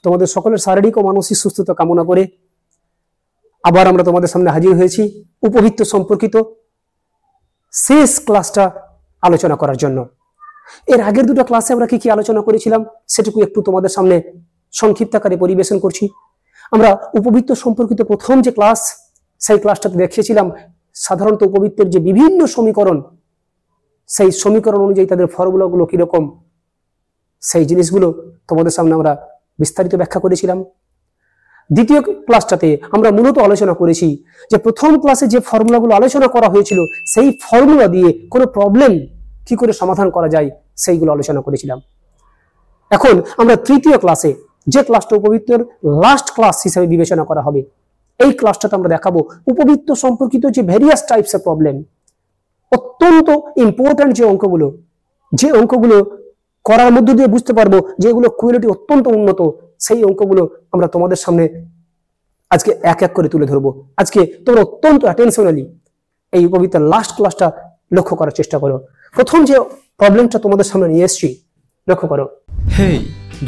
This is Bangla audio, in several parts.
তোমাদের সকলের শারীরিক ও মানসিক সুস্থতা কামনা করে আবার আমরা তোমাদের সামনে হাজির হয়েছি উপবৃত্ত সম্পর্কিত শেষ ক্লাসটা আলোচনা করার জন্য। এর আগের দুটো ক্লাসে আমরা কি কি আলোচনা করেছিলাম সেটুকু একটু তোমাদের সামনে সংক্ষিপ্ত আকারে পরিবেশন করছি। আমরা উপবৃত্ত সম্পর্কিত প্রথম যে ক্লাস, সেই ক্লাসটাতে দেখিয়েছিলাম সাধারণত উপবৃত্তের যে বিভিন্ন সমীকরণ, সেই সমীকরণ অনুযায়ী তাদের ফর্মুলাগুলো কিরকম, সেই জিনিসগুলো তোমাদের সামনে আমরা বিস্তারিত ব্যাখ্যা করেছিলাম। দ্বিতীয় ক্লাসটাতে আমরা মূলত আলোচনা করেছি যে প্রথম ক্লাসে যে ফর্মুলাগুলো আলোচনা করা হয়েছিল সেই ফর্মুলা দিয়ে কোনো প্রবলেম কি করে সমাধান করা যায় সেইগুলো আলোচনা করেছিলাম। এখন আমরা তৃতীয় ক্লাসে, যে ক্লাসটা উপবৃত্তের লাস্ট ক্লাস হিসেবে বিবেচনা করা হবে, এই ক্লাসটাতে আমরা দেখাবো উপবৃত্ত সম্পর্কিত যে ভেরিয়াস টাইপস অফ প্রবলেম, অত্যন্ত ইম্পর্টেন্ট যে অঙ্কগুলো করার মধ্য দিয়ে বুঝতে পারবো যে এগুলো কোয়ালিটি অত্যন্ত উন্নত, সেই অঙ্কগুলো আমরা তোমাদের সামনে আজকে এক এক করে তুলে ধরবো। আজকে তোমরা অত্যন্ত অ্যাটেনশনালি এই উপবৃত্তের লাস্ট ক্লাসটা লক্ষ্য করার চেষ্টা করো। প্রথম যে প্রবলেমটা তোমাদের সামনে নিয়ে এসেছি, লক্ষ্য করো। হেই,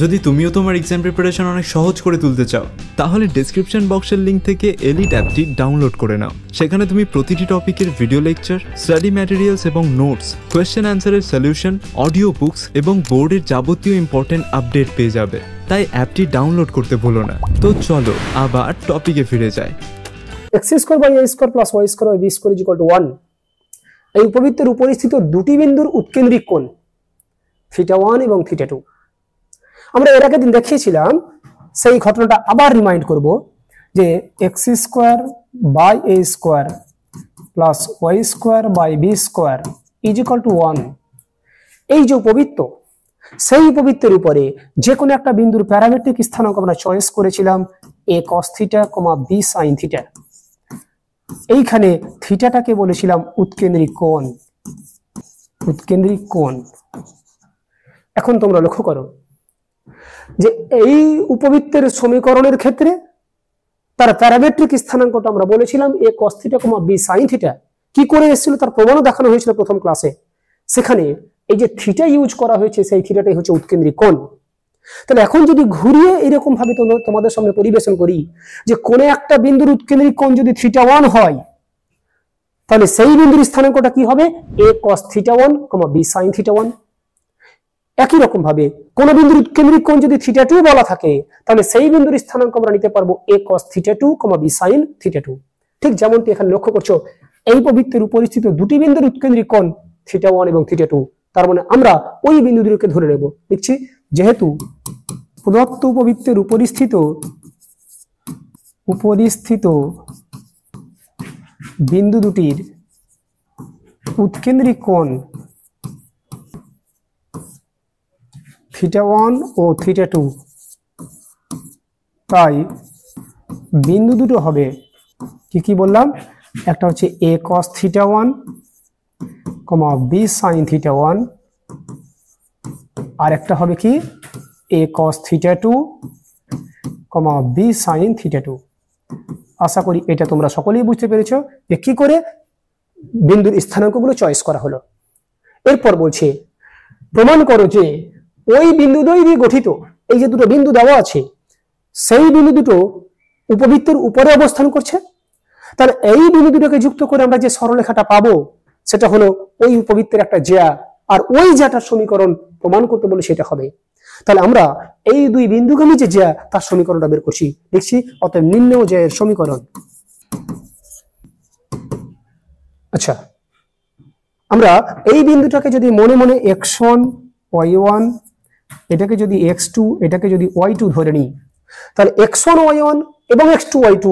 যদি তুমিও তোমার এক্সাম প্রিপারেশন অনেক সহজ করে তুলতে চাও, তাহলে ডেসক্রিপশন বক্সের লিঙ্ক থেকে এলিট অ্যাপটি ডাউনলোড করে নাও। সেখানে তুমি প্রতিটি টপিকের ভিডিও লেকচার, স্টাডি ম্যাটেরিয়ালস এবং নোটস, কোয়েশ্চেন অ্যান্সারের সলিউশন, অডিও বুকস এবং বোর্ডের যাবতীয় ইম্পর্টেন্ট আপডেট পেয়ে যাবে। তাই অ্যাপটি ডাউনলোড করতে ভুলো না। তো চলো আবার টপিকে ফিরে যাই। x² / a² + y² / b² = 1 এই উপবৃত্তের উপরিস্থিত দুটি বিন্দুর উৎকেন্দ্রিক কোণ θ1 এবং θ2। আমরা এর আগের দিন দেখিয়েছিলাম, সেই ঘটনাটা আবার রিমাইন্ড করব যে x² / a² + y² / b² = 1 এই যে উপবৃত্ত, সেই উপবৃত্তের উপরে যে কোনো একটা বিন্দুর প্যারামেট্রিক স্থানাঙ্ক আমরা চয়েস করেছিলাম a cos θ, b sin θ। এইখানে থিটাটাকে বলেছিলাম উৎকেন্দ্রিক কোণ। এখন তোমরা লক্ষ্য করো যে এই উপবৃত্তের সমীকরণের ক্ষেত্রে তার প্যারামেট্রিক স্থানাঙ্কটা আমরা বলেছিলাম a cos θ, b sin θ। কি করে এসেছিল তার প্রমাণও দেখানো হয়েছিল প্রথম ক্লাসে। সেখানে এই যে থিটা ইউজ করা হয়েছে, সেই থিটাটাই হচ্ছে উৎকেন্দ্রিক কোণ। তাহলে এখন যদি ঘুরিয়ে এরকম ভাবে তোমাদের সামনে পরিবেশন করি যে কোন একটা বিন্দুর উৎকেন্দ্রিক কোণ যদি θ1 হয়, তাহলে সেই বিন্দুর স্থানাঙ্কটা কি হবে a cos θ1, b sin θ1। একই রকম ভাবে কোন বিন্দুর উৎকেন্দ্রিক কোণ যদি θ2 বলা থাকে, তাহলে সেই বিন্দুর স্থানাঙ্ক আমরা নিতে পারবো a cos θ2, b sin θ2। ঠিক যেমনটি এখানে লক্ষ্য করছো, এই উপবৃত্তের উপরিস্থিত দুটি বিন্দুর উৎকেন্দ্রিক কোণ θ1 এবং θ2। তার মানে আমরা ওই বিন্দু দুটোকে ধরে নেব। দেখছি, যেহেতু প্রদত্ত উপবৃত্তের উপরিস্থিত বিন্দু দুটির উৎকেন্দ্রিক কোণ θ1 ও θ2, তাই বিন্দু দুটো হবে কি বললাম, একটা হচ্ছে a cos θ1, b sin θ1, আর একটা হবে কি a cos θ2, b sin θ2। আশা করি এটা তোমরা সকলেই বুঝতে পেরেছো যে কি করে বিন্দুর স্থানাঙ্কগুলো চয়েস করা হলো। এরপর বলছে প্রমাণ করো যে ওই বিন্দুদ্বয় দিয়ে গঠিত এই যে দুটো বিন্দু দেওয়া আছে, সেই বিন্দু দুটো উপবৃত্তের উপরে অবস্থান করছে। তাহলে এই বিন্দু দুটোকে যুক্ত করে আমরা যে সরলরেখাটা পাবো সেটা হলো ওই উপবৃত্তের একটা জ্যা, আর ওই জ্যাটার সমীকরণ প্রমাণ করতে বলে সেটা হবে। তাহলে আমরা এই দুই বিন্দুগামী যে জ্যা তার সমীকরণটা বের করছি। দেখছি, অতএব নির্ণেয় জ্যায়ের সমীকরণ। আচ্ছা, আমরা এই বিন্দুটাকে যদি মনে মনে x1 y1, এটাকে যদি x2, এটাকে যদি y2 ধরে নিই, তাহলে x1 y1 এবং x2 y2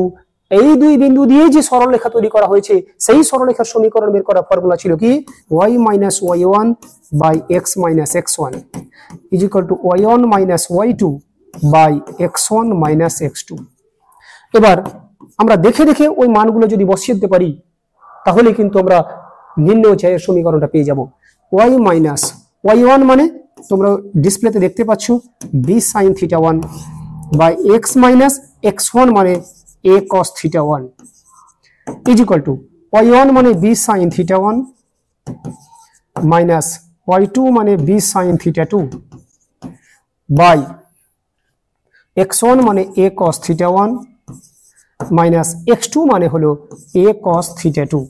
এই দুই বিন্দু দিয়ে যে সরলরেখা তৈরি করা হয়েছে, সেই সরলরেখার সমীকরণ বের করার ফর্মুলা ছিল কি y minus y1 by x minus x1 is equal to y1 minus y2 by x1 minus x2। এবার আমরা দেখে দেখে ওই মানগুলো যদি বসিয়ে দিতে পারি, তাহলে কিন্তু আমরা নির্ণেয় জ্যায়ের সমীকরণটা পেয়ে যাব। y minus y1 মানে তোমরা ডিসপ্লেতে দেখতে পাচ্ছ b sin θ1 by x minus x1 মানে a cos θ1 is equal to y1 মানে b sin θ1 minus y2 মানে b sin θ2 by x1 মানে a cos theta 1 minus x2 মানে হলো a cos থিটা 2।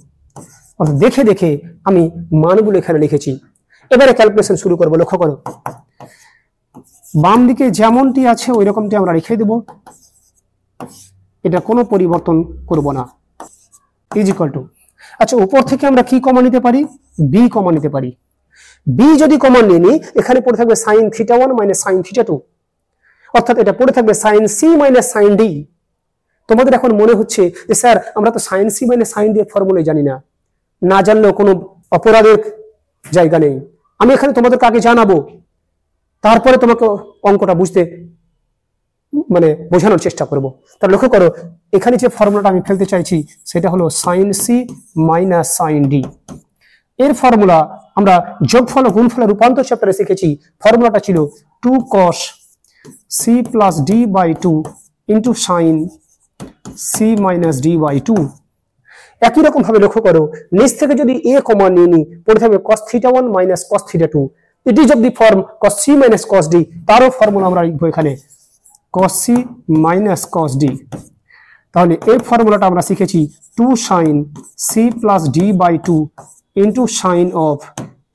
অর্থাৎ দেখে দেখে আমি মানগুলো এখানে লিখেছি। এবারে ক্যালকুলেশন শুরু করব। লক্ষ্য করো, বাম দিকে যেমনটি আছে ওই রকমটি আমরা রেখে দেব, এটা কোনো পরিবর্তন করব না। ইজ ইকুয়াল টু, আচ্ছা উপর থেকে আমরা কি কমন নিতে পারি? বি কমন নিতে পারি। বি যদি কমন নিয়ে নিই, এখানে পড়ে থাকবে sine theta 1 minus sine theta 2, অর্থাৎ এটা পড়ে থাকবে sine C minus sine D. তোমাদের এখন মনে হচ্ছে যে স্যার আমরা তো sine C minus sine D এর ফর্মুলা জানি না, না জানলেও কোনো অপরাধের জায়গা নেই। আমি এখানে তোমাদেরকে আগে জানাবো, তারপরে তোমাকে অঙ্কটা বুঝতে মানে বোঝানোর চেষ্টা করব। তাহলে লক্ষ্য করো, এখানে যে ফর্মুলাটা আমি ফেলতে চাইছি সেটা হলো sine C minus sine D. এর ফর্মুলা আমরা যোগফল ও গুণফলের রূপান্তর চ্যাপ্টারে শিখেছি। ফর্মুলাটা ছিল 2 cos c plus d by 2 into sin c minus d by 2। একই রকম ভাবে লক্ষ্য করো, নিচ থেকে যদি a কমন নিয়ে নিই, পড়ে থাকবে cos theta 1 minus cos theta 2। It is of the form cos c minus cos d। তারও ফর্মুলা আমরা লিখবো এখানে cos c minus cos d। তাহলে এই ফর্মুলাটা আমরা শিখেছি 2 sin c plus d by 2 into sin of,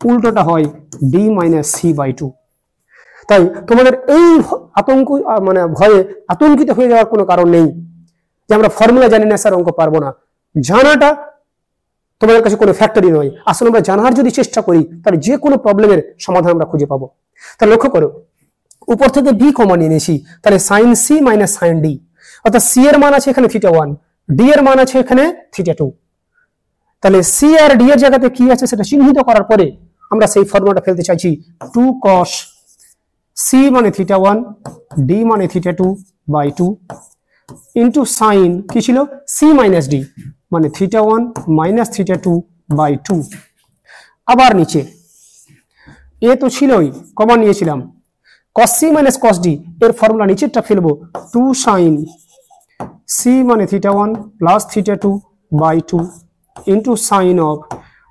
উল্টোটা হয় d minus c by 2। তাই তোমাদের এই আতঙ্ক মানে ভয়ে আতঙ্কিত হয়ে যাওয়ার কোনো কারণ নেই যে আমরা ফর্মুলা জানি না স্যার অঙ্ক পারবো না। জানাটা তোমাদের কাছে কোনো ফ্যাক্টরি নয়। আসলে আমরা জানার যদি চেষ্টা করি তাহলে যে কোনো প্রবলেমের সমাধান আমরা খুঁজে পাবো। তাহলে লক্ষ্য করো, উপর থেকে বি কমন নিয়ে নিয়েছি, তাহলে sine C minus sine D, অর্থাৎ সি এর মান আছে এখানে থিটা 1, ডি এর মান আছে এখানে থিটা 2। তাহলে সি আর ডি এর জায়গাতে কি আছে সেটা চিহ্নিত করার পরে আমরা সেই ফর্মুলাটা ফেলতে চাইছি 2 cos সি মানে থিটা 1, ডি মানে থিটা 2 বাই 2 ইন্টু সাইন কি ছিল সি মাইনাস ডি মানে থিটা 1 মাইনাস থিটা 2 বাই 2। আবার নিচে এ তো ছিলই, কমন নিয়েছিলাম cos c minus cos d এর ফর্মুলা নিচেরটা ফেলবো 2 sin c মানে theta 1 plus theta 2 by 2 into sine of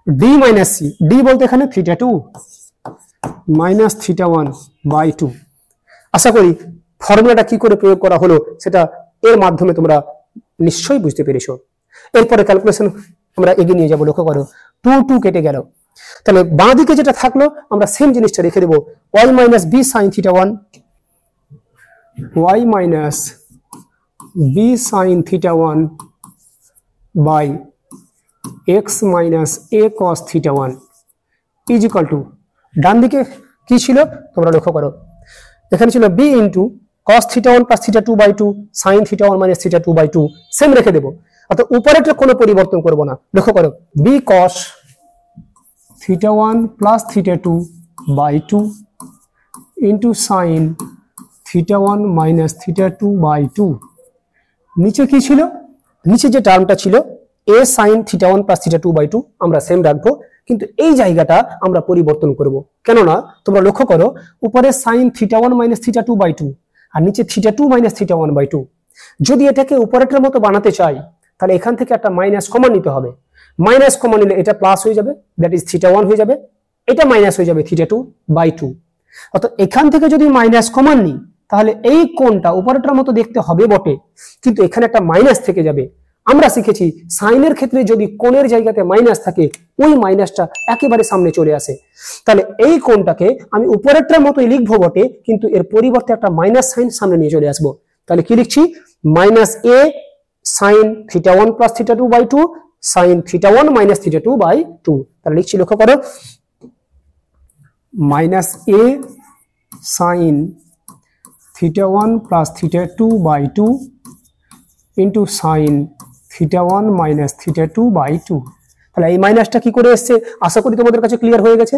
d minus c, d বলতে এখানে থিটা 2 মাইনাস থিটা 1 বাই 2। আশা করি ফর্মুলাটা কি করে প্রয়োগ করা হলো সেটা এর মাধ্যমে তোমরা নিশ্চয়ই বুঝতে পেরেছো। এরপরে ক্যালকুলেশন আমরা এগিয়ে নিয়ে যাবো। লক্ষ্য করো 2 2 কেটে গেল, তাহলে বাঁ দিকে যেটা থাকলো আমরা সেম জিনিসটা রেখে দেবো y minus B sine theta 1, y minus B sine theta 1 by x minus a cos theta 1 is equal to, ডান দিকে কি ছিল তোমরা লক্ষ্য করো, এখানে ছিল b into cos theta 1 plus theta 2 by 2 sine theta 1 minus theta 2 by 2 same রেখে দেবো। অর্থাৎ উপরেরটা কোনো পরিবর্তন করবো না। লক্ষ্য করো b cos theta 1 plus theta 2 by 2 into sine theta 1 minus theta 2 by 2। নিচে কি ছিল, নিচে যে টার্মটা ছিল a sine theta 1 plus theta 2 by 2 আমরা সেম রাখবো, কিন্তু এই জায়গাটা আমরা পরিবর্তন করব। কেননা তোমরা লক্ষ্য করো উপরে sine theta 1 minus theta 2 by 2 আর নিচে থিটা 2 মাইনাস থিটা 1 বাই 2। যদি এটাকে উপরেরটার মতো বানাতে চাই তাহলে এখান থেকে একটা মাইনাস কমন নিতে হবে। মাইনাস কমন নিলে এটা প্লাস হয়ে যাবে, দ্যাট ইজ থিটা 1 হয়ে যাবে, এটা মাইনাস হয়ে যাবে থিটা 2 বাই 2। অর্থাৎ এখান থেকে যদি মাইনাস কমন নিই তাহলে এই কোণটা উপরেরটার মতো দেখতে হবে বটে, কিন্তু এখানে একটা মাইনাস থেকে যাবে। আমরা শিখেছি সাইনের ক্ষেত্রে যদি কোণের জায়গাতে মাইনাস থাকে ওই মাইনাসটা একেবারে সামনে চলে আসে। তাহলে এই কোণটাকে আমি উপরেরটার মতোই লিখবো বটে, কিন্তু এর পরিবর্তে একটা মাইনাস সাইন সামনে নিয়ে চলে আসবো। তাহলে কি লিখছি, minus A sine theta 1 plus theta 2 by 2 sine theta 1 minus theta 2 by 2। তাহলে লিখছি, লক্ষ্য করো minus A sine theta 1 plus theta 2 by 2 into sine theta 1 minus theta 2 by 2। তাহলে এই মাইনাসটা কি করে এসছে আশা করি তোমাদের কাছে ক্লিয়ার হয়ে গেছে।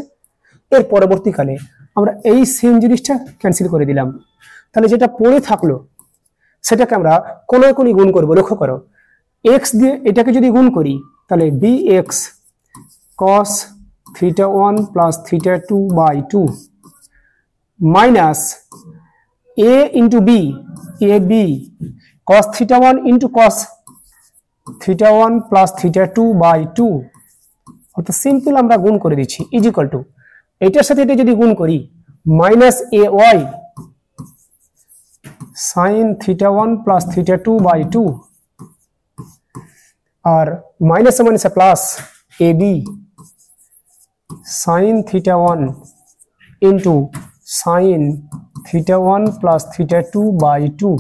এর পরবর্তীকালে আমরা এই সেম জিনিসটা ক্যান্সেল করে দিলাম। তাহলে যেটা পড়ে থাকলো সেটাকে আমরা কোনায় কোনি গুণ করবো। লক্ষ্য করো x দিয়ে এটাকে যদি গুণ করি তাহলে bx cos theta 1 plus theta 2 by 2 minus a into b ab cos theta 1 into cos theta 1 plus theta 2 by 2। অর্থাৎ সিম্পল আমরা গুণ করে দিচ্ছি ইজ ইকুয়াল টু, এটার সাথে এটা যদি গুণ করি minus ay sine theta 1 plus theta 2 by 2 আর মাইনাসে মাইনাসে plus AB sine theta 1 into sine theta 1 plus theta 2 by 2।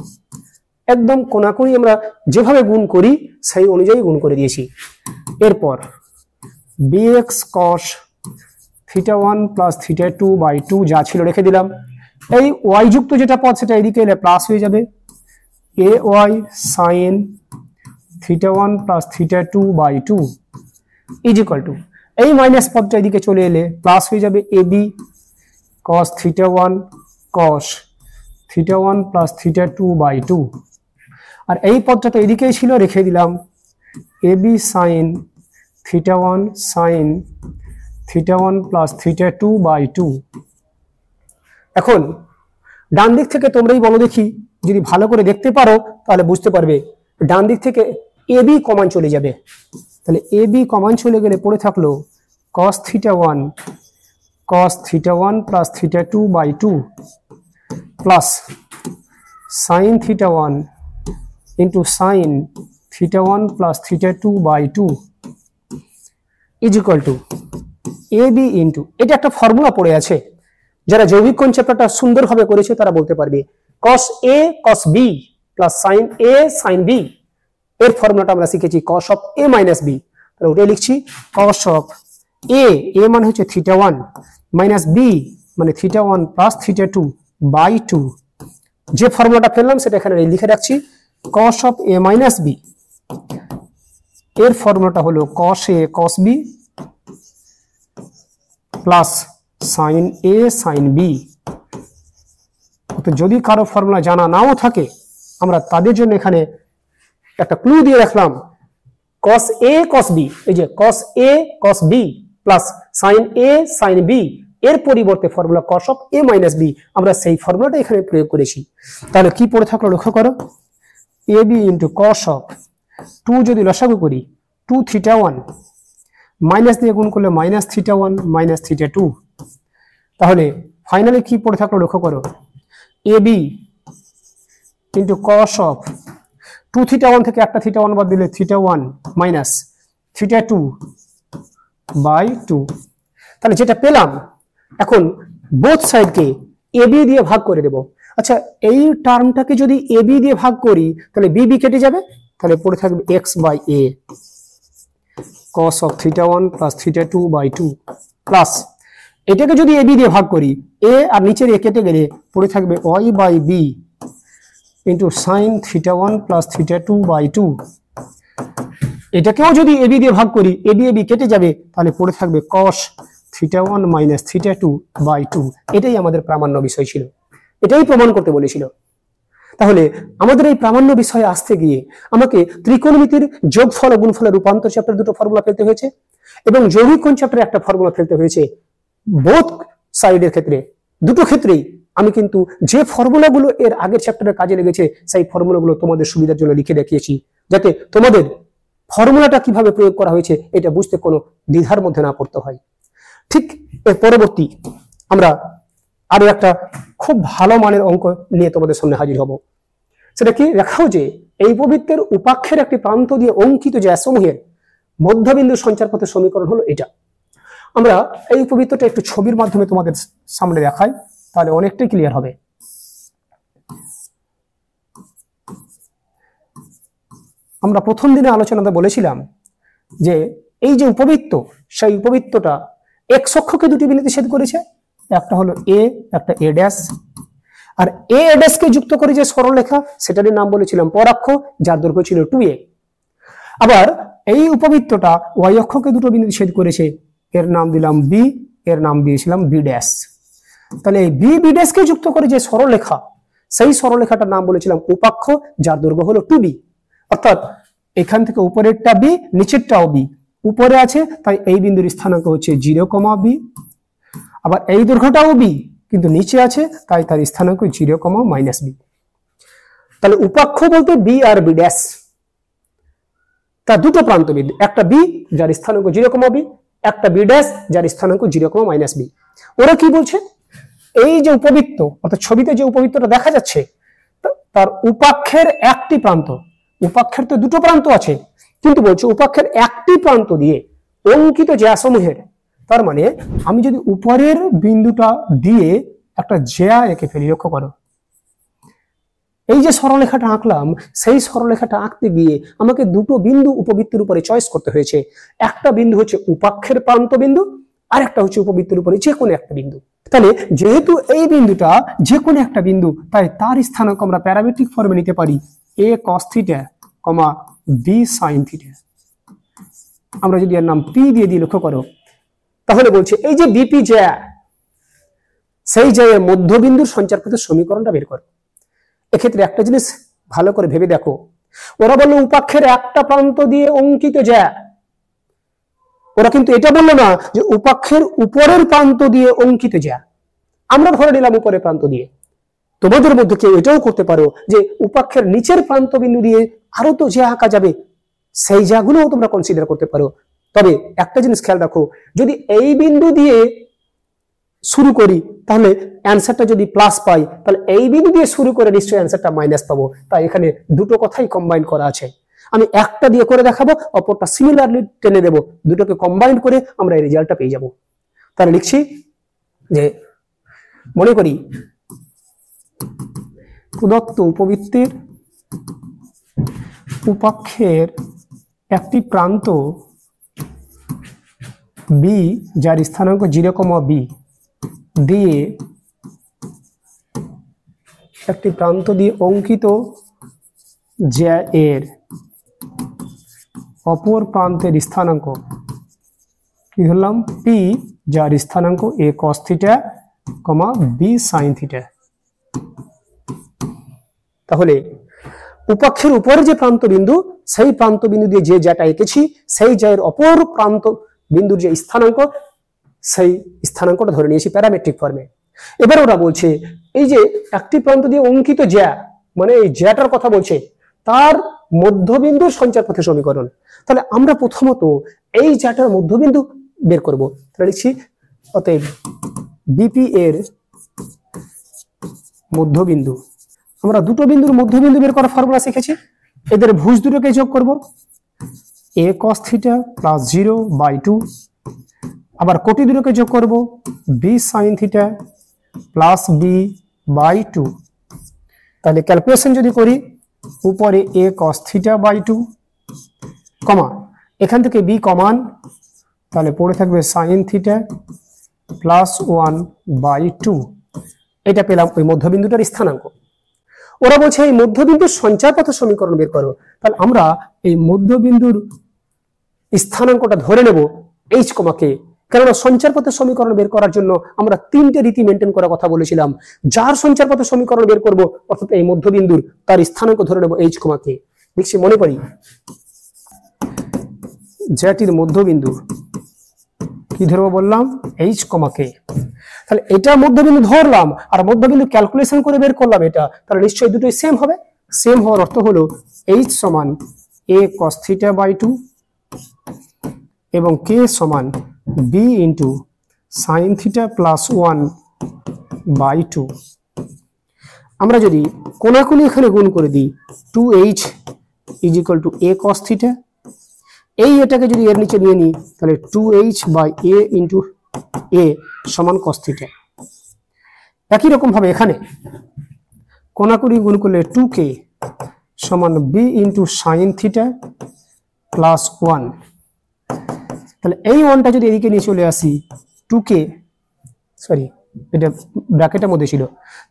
একদম কোনাকুনি আমরা যেভাবে গুণ করি সেই অনুযায়ী গুণ করে দিয়েছি। এরপর bx cos theta 1 plus theta 2 by 2 যা ছিল রেখে দিলাম। এই y যুক্ত যেটা পদ সেটা এদিকে এলে প্লাস হয়ে যাবে ay sin theta 1 plus theta 2 by 2 is equal to এই মাইনাস পদটা এদিকে চলে এলে প্লাস হয়ে যাবে ab cos theta 1 cos theta 1 plus theta 2 by 2। আর এই পদটা তো এদিকেই ছিল, রেখে দিলাম ab sin theta 1 sin theta 1 plus theta 2 by 2। এখন ডান দিক থেকে তোমরাই বলো দেখি, যদি ভালো করে দেখতে পারো তাহলে বুঝতে পারবে ডান দিক থেকে ab কমন চলে যাবে। তাহলে ab কমন চলে গেলে পড়ে থাকলো cos theta 1 plus theta 2 by 2 plus sin theta 1 into sin theta 1 plus theta 2 by 2 is equal to ab into, এটা একটা ফর্মুলা পড়ে আছে, যারা যৌগিক কোণ চ্যাপ্টারটা সুন্দরভাবে করেছে তারা বলতে পারবে cos a cos b plus sin a sin b। এর ফর্মুলাটা আমরা শিখেছি cos of a minus b। তাহলে ওটাই লিখছি cos of a মানে হচ্ছে থিটা 1 মাইনাস b মানে থিটা 1 প্লাস থিটা 2 বাই 2। যে ফর্মুলাটা পেলাম সেটা এখানে লিখে রাখছি cos of a minus b। এর ফর্মুলাটা হলো cos a cos b plus sin a sin b। তো যদি কারো ফর্মুলা জানা নাও থাকে আমরা তাদের জন্য এখানে একটা ক্লু দিয়ে রাখলাম cos a cos b, এই যে cos a cos b plus sin a sin b এর পরিবর্তে formula cos of a minus b, আমরা সেই ফর্মুলাটা এখানে প্রয়োগ করেছি। তাহলে কি পড়ে থাকলো লক্ষ্য করো, ab ইন্টু cos of 2 যদি লসাগু করি 2 থিটা 1 মাইনাস দিয়ে গুণ করলে মাইনাস থিটা 1 মাইনাস থিটা 2। তাহলে ফাইনালি কি পড়ে থাকলো লক্ষ্য করো, ab into cos of 2 theta 1 থেকে একটা থিটা 1 বাদ দিলে থিটা 1 মাইনাস থিটা 2 বাই 2। তাহলে যেটা পেলাম এখন বোথ সাইডকে ab দিয়ে ভাগ করে দেব। আচ্ছা এই টার্মটাকে যদি ab দিয়ে ভাগ করি তাহলে b কেটে যাবে, তাহলে পড়ে থাকবে x by a cos of theta 1 plus theta 2 by 2 plus এটাকে যদি ab দিয়ে ভাগ করি a আর নিচের a কেটে গেলে পড়ে থাকবে y by b into sine theta 1 plus theta 2 by 2। এটাকেও যদি ab দিয়ে ভাগ করি ab কেটে যাবে, তাহলে পড়ে থাকবে cos theta 1 minus theta 2 by 2। এটাই আমাদের প্রামাণ্য বিষয় ছিল, এটাই প্রমাণ করতে বলেছিল। তাহলে আমাদের এই প্রামাণ্য বিষয়ে আসতে গিয়ে আমাকে ত্রিকোণমিতির যোগফল ও গুণফলের রূপান্তর চ্যাপ্টার দুটো ফর্মুলা ফেলতে হয়েছে এবং যৌগিক কোণ চ্যাপ্টারে একটা ফর্মুলা ফেলতে হয়েছে। বোথ সাইডের ক্ষেত্রে দুটো ক্ষেত্রেই আমি কিন্তু যে ফর্মুলাগুলো এর আগের চ্যাপ্টারে কাজে লেগেছে সেই ফর্মুলাগুলো তোমাদের সুবিধার জন্য লিখে দেখিয়েছি, যাতে তোমাদের ফর্মুলাটা কিভাবে প্রয়োগ করা হয়েছে এটা বুঝতে কোনো দ্বিধার মধ্যে না পড়তে হয়। ঠিক এর পরবর্তী আমরা আরো একটা খুব ভালো মানের অঙ্ক নিয়ে তোমাদের সামনে হাজির হব। সেটা কি, দেখাও যে এই উপবৃত্তের উপাক্ষের একটি প্রান্ত দিয়ে অঙ্কিত যে সমূহের মধ্যবিন্দু সঞ্চারপথের সমীকরণ হলো এটা। আমরা এই উপবৃত্তটা একটু ছবির মাধ্যমে তোমাদের সামনে দেখাই, তাহলে অনেকটাই ক্লিয়ার হবে। আমরা প্রথম দিনে আলোচনাতে বলেছিলাম যে এই যে উপবৃত্ত সেই উপবৃত্তটা x অক্ষকে দুটি বিন্দুতে ছেদ করেছে, একটা হলো a একটা a ড্যাশ, আর a ড্যাশ কে যুক্ত করে যে সরলরেখা সেটারই নাম বলেছিলাম পরাক্ষ, যার দৈর্ঘ্য ছিল 2a। আবার এই উপবৃত্তটা y অক্ষকে দুটো বিন্দুতে ছেদ করেছে, এর নাম দিলাম b, এর নাম দিয়েছিলাম b ড্যাশ। তাহলে এই b ড্যাশ কে যুক্ত করে যে সরলরেখা সেই সরলরেখাটার নাম বলেছিলাম উপাক্ষ, যার দৈর্ঘ্য হলো 2b। অর্থাৎ এখান থেকে উপরেরটা b নিচেরটাও b, উপরে আছে তাই এই বিন্দুর স্থানাঙ্ক হচ্ছে 0, b, আবার এই দৈর্ঘ্যটাও b কিন্তু নিচে আছে তাই তার স্থানাঙ্ক 0, -b। তাহলে উপাক্ষ বলতে b আর b ড্যাশ, তার দুটো প্রান্ত বিন্দু, একটা b যার স্থানাঙ্ক 0, b, একটা b ড্যাশ যার স্থানাঙ্ক 0, -b। ওরা কি বলছে, এই যে উপবৃত্ত অর্থাৎ ছবিতে যে উপবৃত্তটা দেখা যাচ্ছে তার উপাক্ষের একটি প্রান্ত, উপাক্ষের তো দুটো প্রান্ত আছে, কিন্তু বলছে উপাক্ষের একটি প্রান্ত দিয়ে অঙ্কিত জ্যাসমূহের, তার মানে আমি যদি উপরের বিন্দুটা দিয়ে একটা জ্যা এঁকে ফেলি, লক্ষ্য করো এই যে সরলরেখাটা আঁকলাম, সেই সরলরেখাটা আঁকতে গিয়ে আমাকে দুটো বিন্দু উপবৃত্তের উপরে চয়েস করতে হয়েছে। একটা বিন্দু হচ্ছে উপাক্ষের প্রান্ত বিন্দু, আর একটা হচ্ছে উপবৃত্তের উপরে যে কোনো একটা বিন্দু। তাহলে যেহেতু এই বিন্দুটা যে কোনো একটা বিন্দু, তাই তার স্থানাঙ্ক আমরা প্যারামেট্রিক ফর্মে নিতে পারি a cos θ, b sin θ। আমরা যদি এর নাম p দিয়ে দিই, লক্ষ্য করো তাহলে বলছে এই যে বিপি জ্যা, সেই জ্যায়ের মধ্যবিন্দুর সঞ্চারপথের সমীকরণটা বের করো। এক্ষেত্রে একটা জিনিস ভালো করে ভেবে দেখো, ওরা বললো উপাক্ষের একটা প্রান্ত দিয়ে অঙ্কিত জ্যা, ওরা কিন্তু এটা বললো না যে উপাক্ষের উপরের প্রান্ত দিয়ে অঙ্কিত জ্যা। আমরা ধরে নিলাম উপরের প্রান্ত দিয়ে, তোমাদের মধ্যে কেউ এটাও করতে পারো যে উপাক্ষের নিচের প্রান্ত বিন্দু দিয়ে আরো তো জ্যা আঁকা যাবে, সেই জ্যাগুলোও তোমরা কনসিডার করতে পারো। তবে একটা জিনিস খেয়াল রাখো, যদি এই বিন্দু দিয়ে শুরু করি তাহলে অ্যান্সারটা যদি প্লাস পাই, তাহলে এই বিন্দু দিয়ে শুরু করে নিশ্চয়ই অ্যান্সারটা মাইনাস পাবো। তাই এখানে দুটো কথাই কম্বাইন করা আছে। আমি একটা দিয়ে করে দেখাবো, অপরটা সিমিলারলি টেনে দেবো, দুটোকে কম্বাইন করে আমরা এই রেজাল্টটা পেয়ে যাব। তাহলে লিখছি যে মনে করি প্রদত্ত উপবৃত্তের উপাক্ষের একটি প্রান্ত বি, যার স্থানাঙ্ক 0, b দিয়ে একটি প্রান্ত দিয়ে অঙ্কিত জ্যা এর অপর প্রান্তের স্থানাঙ্ক কি ধরলাম p, যার স্থানাঙ্ক a cos θ, b sin θ। তাহলে উপাক্ষের উপরে যে প্রান্ত বিন্দু, সেই প্রান্ত বিন্দু দিয়ে যে জ্যাটা এঁকেছি, সেই জ্যায়ের অপর প্রান্ত বিন্দুর যে স্থানাঙ্ক, সেই স্থানাঙ্কটা ধরে নিয়েছি প্যারামেট্রিক ফর্মে। এবার ওরা বলছে এই যে একটি প্রান্ত দিয়ে অঙ্কিত জ্যা, মানে এই জ্যাটার কথা বলছে, তার মধ্যবিন্দুর সঞ্চারপথের সমীকরণ। তাহলে আমরা প্রথমত এই জ্যাটার মধ্যবিন্দু বের করব। তাহলে লিখছি অতএব বিপি এর মধ্যবিন্দু। আমরা দুটো বিন্দুর মধ্যবিন্দু বের করার ফর্মুলা শিখেছি, এদের ভুজ দুটোকে যোগ করব, a cos θ প্লাস 0/2, আবার কোটি দুটোকে যোগ করব b sin θ প্লাস b/2। তাহলে ক্যালকুলেশন যদি করি, উপরে a cos θ/2, এখান থেকে b কমান, তাহলে পড়ে থাকবে sin θ প্লাস 1/2। এটা পেলাম ওই মধ্যবিন্দুটার স্থানাঙ্ক। ওরা বলছে এই মধ্যবিন্দুর সঞ্চারপথের সমীকরণ বের করো। তাহলে আমরা এই মধ্যবিন্দুর স্থানাঙ্কটা ধরে নেব h, k, কেননা সঞ্চারপথের সমীকরণ বের করার জন্য আমরা তিনটে রীতি মেনটেন করার কথা বলেছিলাম। যার সঞ্চারপথের সমীকরণ বের করব, অর্থাৎ এই মধ্যবিন্দুর, তার স্থানাঙ্ক ধরে নেব h, k। দেখছি মনে করি জ্যাটির মধ্যবিন্দু কি ধরবো বললাম, h, k। তাহলে এটা মধ্যবিন্দু ধরলাম আর মধ্যবিন্দু ক্যালকুলেশন করে বের করলাম এটা, তাহলে নিশ্চয়ই দুটোই সেম হবে। সেম হওয়ার অর্থ হলো h সমান a cos θ/2 এবং k সমান b ইন্টু sin θ প্লাস 1/2। আমরা যদি কোনাকুনি এখানে গুণ করে দিই, 2h is equal two a cos θ, এই এটাকে যদি এর নিচে নিয়ে নিই, তাহলে 2h/a ইন্টু a সমান cos θ। একই রকম ভাবে এখানে কোনাকুনি গুণ করলে 2k সমান b ইন্টু sin θ প্লাস 1। তাহলে এই 1টা যদি এদিকে নিয়ে চলে আসি, 2k, সরি এটা ব্র্যাকেটের মধ্যে ছিল,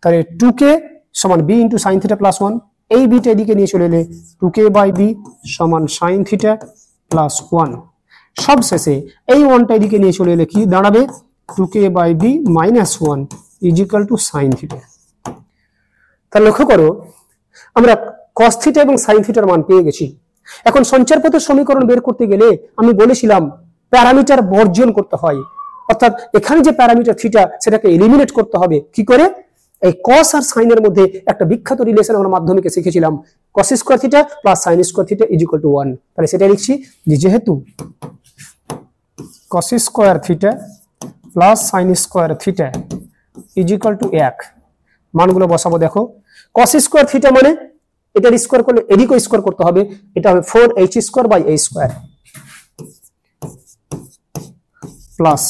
তাহলে 2k সমান b ইন্টু sin θ প্লাস 1, এই বিটা এদিকে নিয়ে চলে এলে 2k/b সমান sin θ প্লাস 1। সব শেষে এই 1টা এদিকে নিয়ে চলে এলে কি দাঁড়াবে, 2k/b minus 1 is equal two sin θ। তাহলে লক্ষ্য করো আমরা cos θ এবং sin θ এর মান পেয়ে গেছি। এখন সঞ্চারপথের সমীকরণ বের করতে গেলে আমি বলেছিলাম প্যারামিটার বর্জন করতে হয়, অর্থাৎ এখানে যে প্যারামিটার থিটা সেটাকে এলিমিনেট করতে হবে। কি করে? এই cos আর sin এর মধ্যে একটা বিখ্যাত রিলেশন আমরা মাধ্যমিকে শিখেছিলাম, cos square theta plus sin square theta is equal to 1। তাহলে সেটা লিখছি যে যেহেতু cos square theta plus sin square theta is equal to 1, মানগুলো বসাবো। দেখো cos স্কয়ার থিটা মানে এটার স্কয়ার করলে এদিকেও স্কয়ার করতে হবে, এটা হবে 4h square by a square plus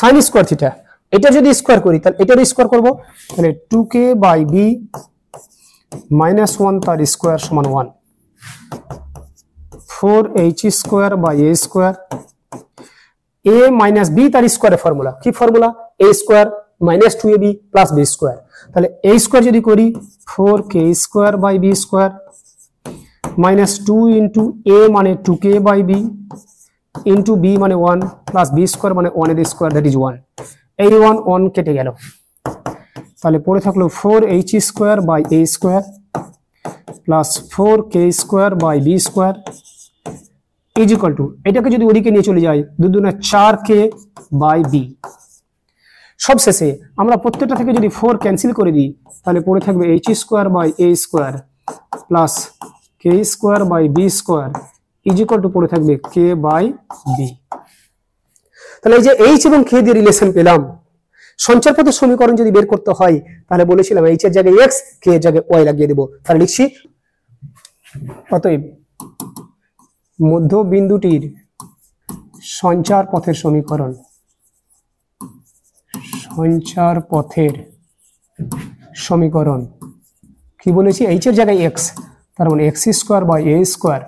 sin square theta, এটা যদি স্কয়ার করি তাহলে এটার স্কয়ার করব, তাহলে 2k বাই b মাইনাস 1 তার স্কয়ার সমান 1, 4h square by a square, a minus b তার স্কয়ারের ফর্মুলা কি formula, a square minus 2ab plus b square, তাহলে a স্কয়ার যদি করি 4k square by b square minus 2 into a মানে 2k by b into b মানে 1 প্লাস b স্কয়ার মানে 1 এর স্কয়ার দ্যাট ইজ 1, এই 1 কেটে গেল, তাহলে পড়ে থাকলো 4h square by a square plus 4k square by b square is equal to, এটাকে যদি ওদিকে নিয়ে চলে যাই 2 দুগুণে 4k বাই b, সবশেষে আমরা প্রত্যেকটা থেকে যদি 4 ক্যান্সেল করে দিই তাহলে পড়ে থাকবে h square by a square plus k square by b square is equal to পড়ে থাকবে k বাই b। তাহলে এই যে h এবং k দিয়ে রিলেশন পেলাম, সঞ্চারপথের সমীকরণ যদি বের করতে হয় তাহলে বলেছিলাম h এর জায়গায় x, k এর জায়গায় y লাগিয়ে দেব, তাহলে লিখছি অতএব মধ্যবিন্দুটির সঞ্চার পথের সমীকরণ, সঞ্চার পথের সমীকরণ কি বলেছি, h এর জায়গায় x, তার মানে x square by a square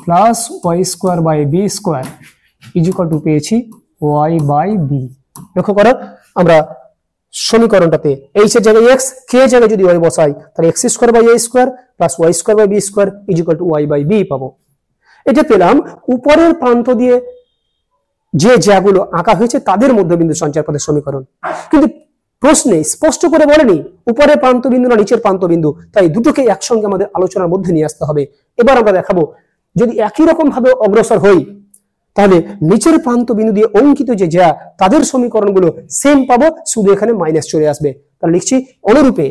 plus y square by b square is equal to পেয়েছি y বাই b। লক্ষ্য করো আমরা সমীকরণটাতে h এর জায়গায় x, k এর জায়গায় যদি y বসাই তাহলে x square by a square plus y square by b square is equal to y by b পাবো। এটা পেলাম উপরের প্রান্ত দিয়ে যে জ্যাগুলো আঁকা হয়েছে তাদের মধ্যবিন্দু সঞ্চার পথের সমীকরণ, কিন্তু প্রশ্নে স্পষ্ট করে বলেনি উপরের প্রান্ত বিন্দু না নিচের প্রান্ত বিন্দু, তাই দুটোকে একসঙ্গে আমাদের আলোচনার মধ্যে নিয়ে আসতে হবে। এবার আমরা দেখাবো যদি একই রকম ভাবে অগ্রসর হই তাহলে নিচের প্রান্ত বিন্দু দিয়ে অঙ্কিত যে জ্যা তাদের সমীকরণগুলো সেম পাবো, শুধু এখানে মাইনাস চলে আসবে। তাহলে লিখছি অনুরূপে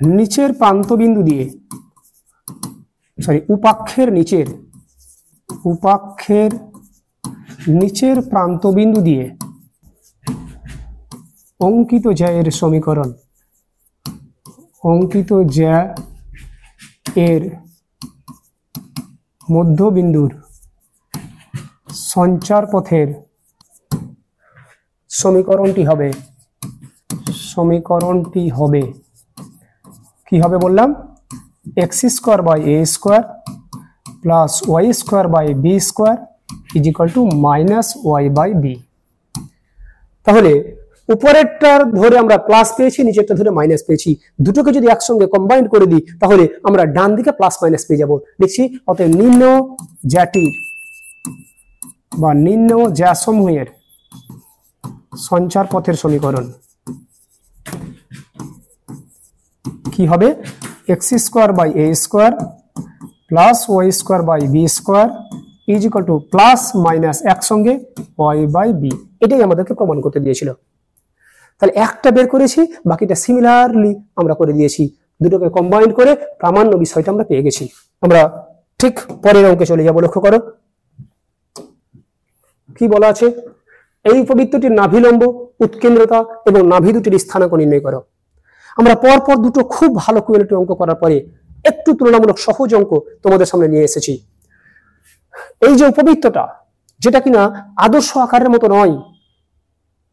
নিচের প্রান্ত বিন্দু দিয়ে উপাক্ষের নিচের প্রান্ত বিন্দু দিয়ে অঙ্কিত জ্যা এর সমীকরণ, অঙ্কিত জ্যা এর মধ্যবিন্দুর সঞ্চার পথের সমীকরণটি হবে কি হবে বললাম, x square by a square plus y square by b square is equal to minus y by b। তাহলে উপরেরটার ধরে আমরা প্লাস পেয়েছি, নিচেরটা ধরে মাইনাস পেয়েছি, দুটোকে যদি একসঙ্গে কম্বাইন করে দিই তাহলে আমরা ডান দিকে প্লাস মাইনাস পেয়ে যাব। লিখছি অতএব নিম্ন জ্যাটির বা নিম্ন জ্যাসমূহের সঞ্চার পথের সমীকরণ কি হবে, x square by a square plus y square by b square is equal to plus minus একসঙ্গে y বাই b। এটাই আমাদেরকে প্রমাণ করতে দিয়েছিল। তাহলে একটা বের করেছি, বাকিটা সিমিলারলি আমরা করে দিয়েছি, দুটোকে কম্বাইন করে প্রামাণ্য বিষয়টা আমরা পেয়ে গেছি। আমরা ঠিক পরের অঙ্কে চলে যাব। লক্ষ্য করো কি বলা আছে, এই উপবৃত্তটির নাভিলম্ব, উৎকেন্দ্রতা এবং নাভি দুটির স্থানাঙ্ক নির্ণয় করো। আমরা পরপর দুটো খুব ভালো কোয়ালিটি অঙ্ক করার পরে একটু তুলনামূলক সহজ অঙ্ক তোমাদের সামনে নিয়ে এসেছি। এই যে উপবৃত্তটা যেটা কিনা আদর্শ আকারের মতো নয়,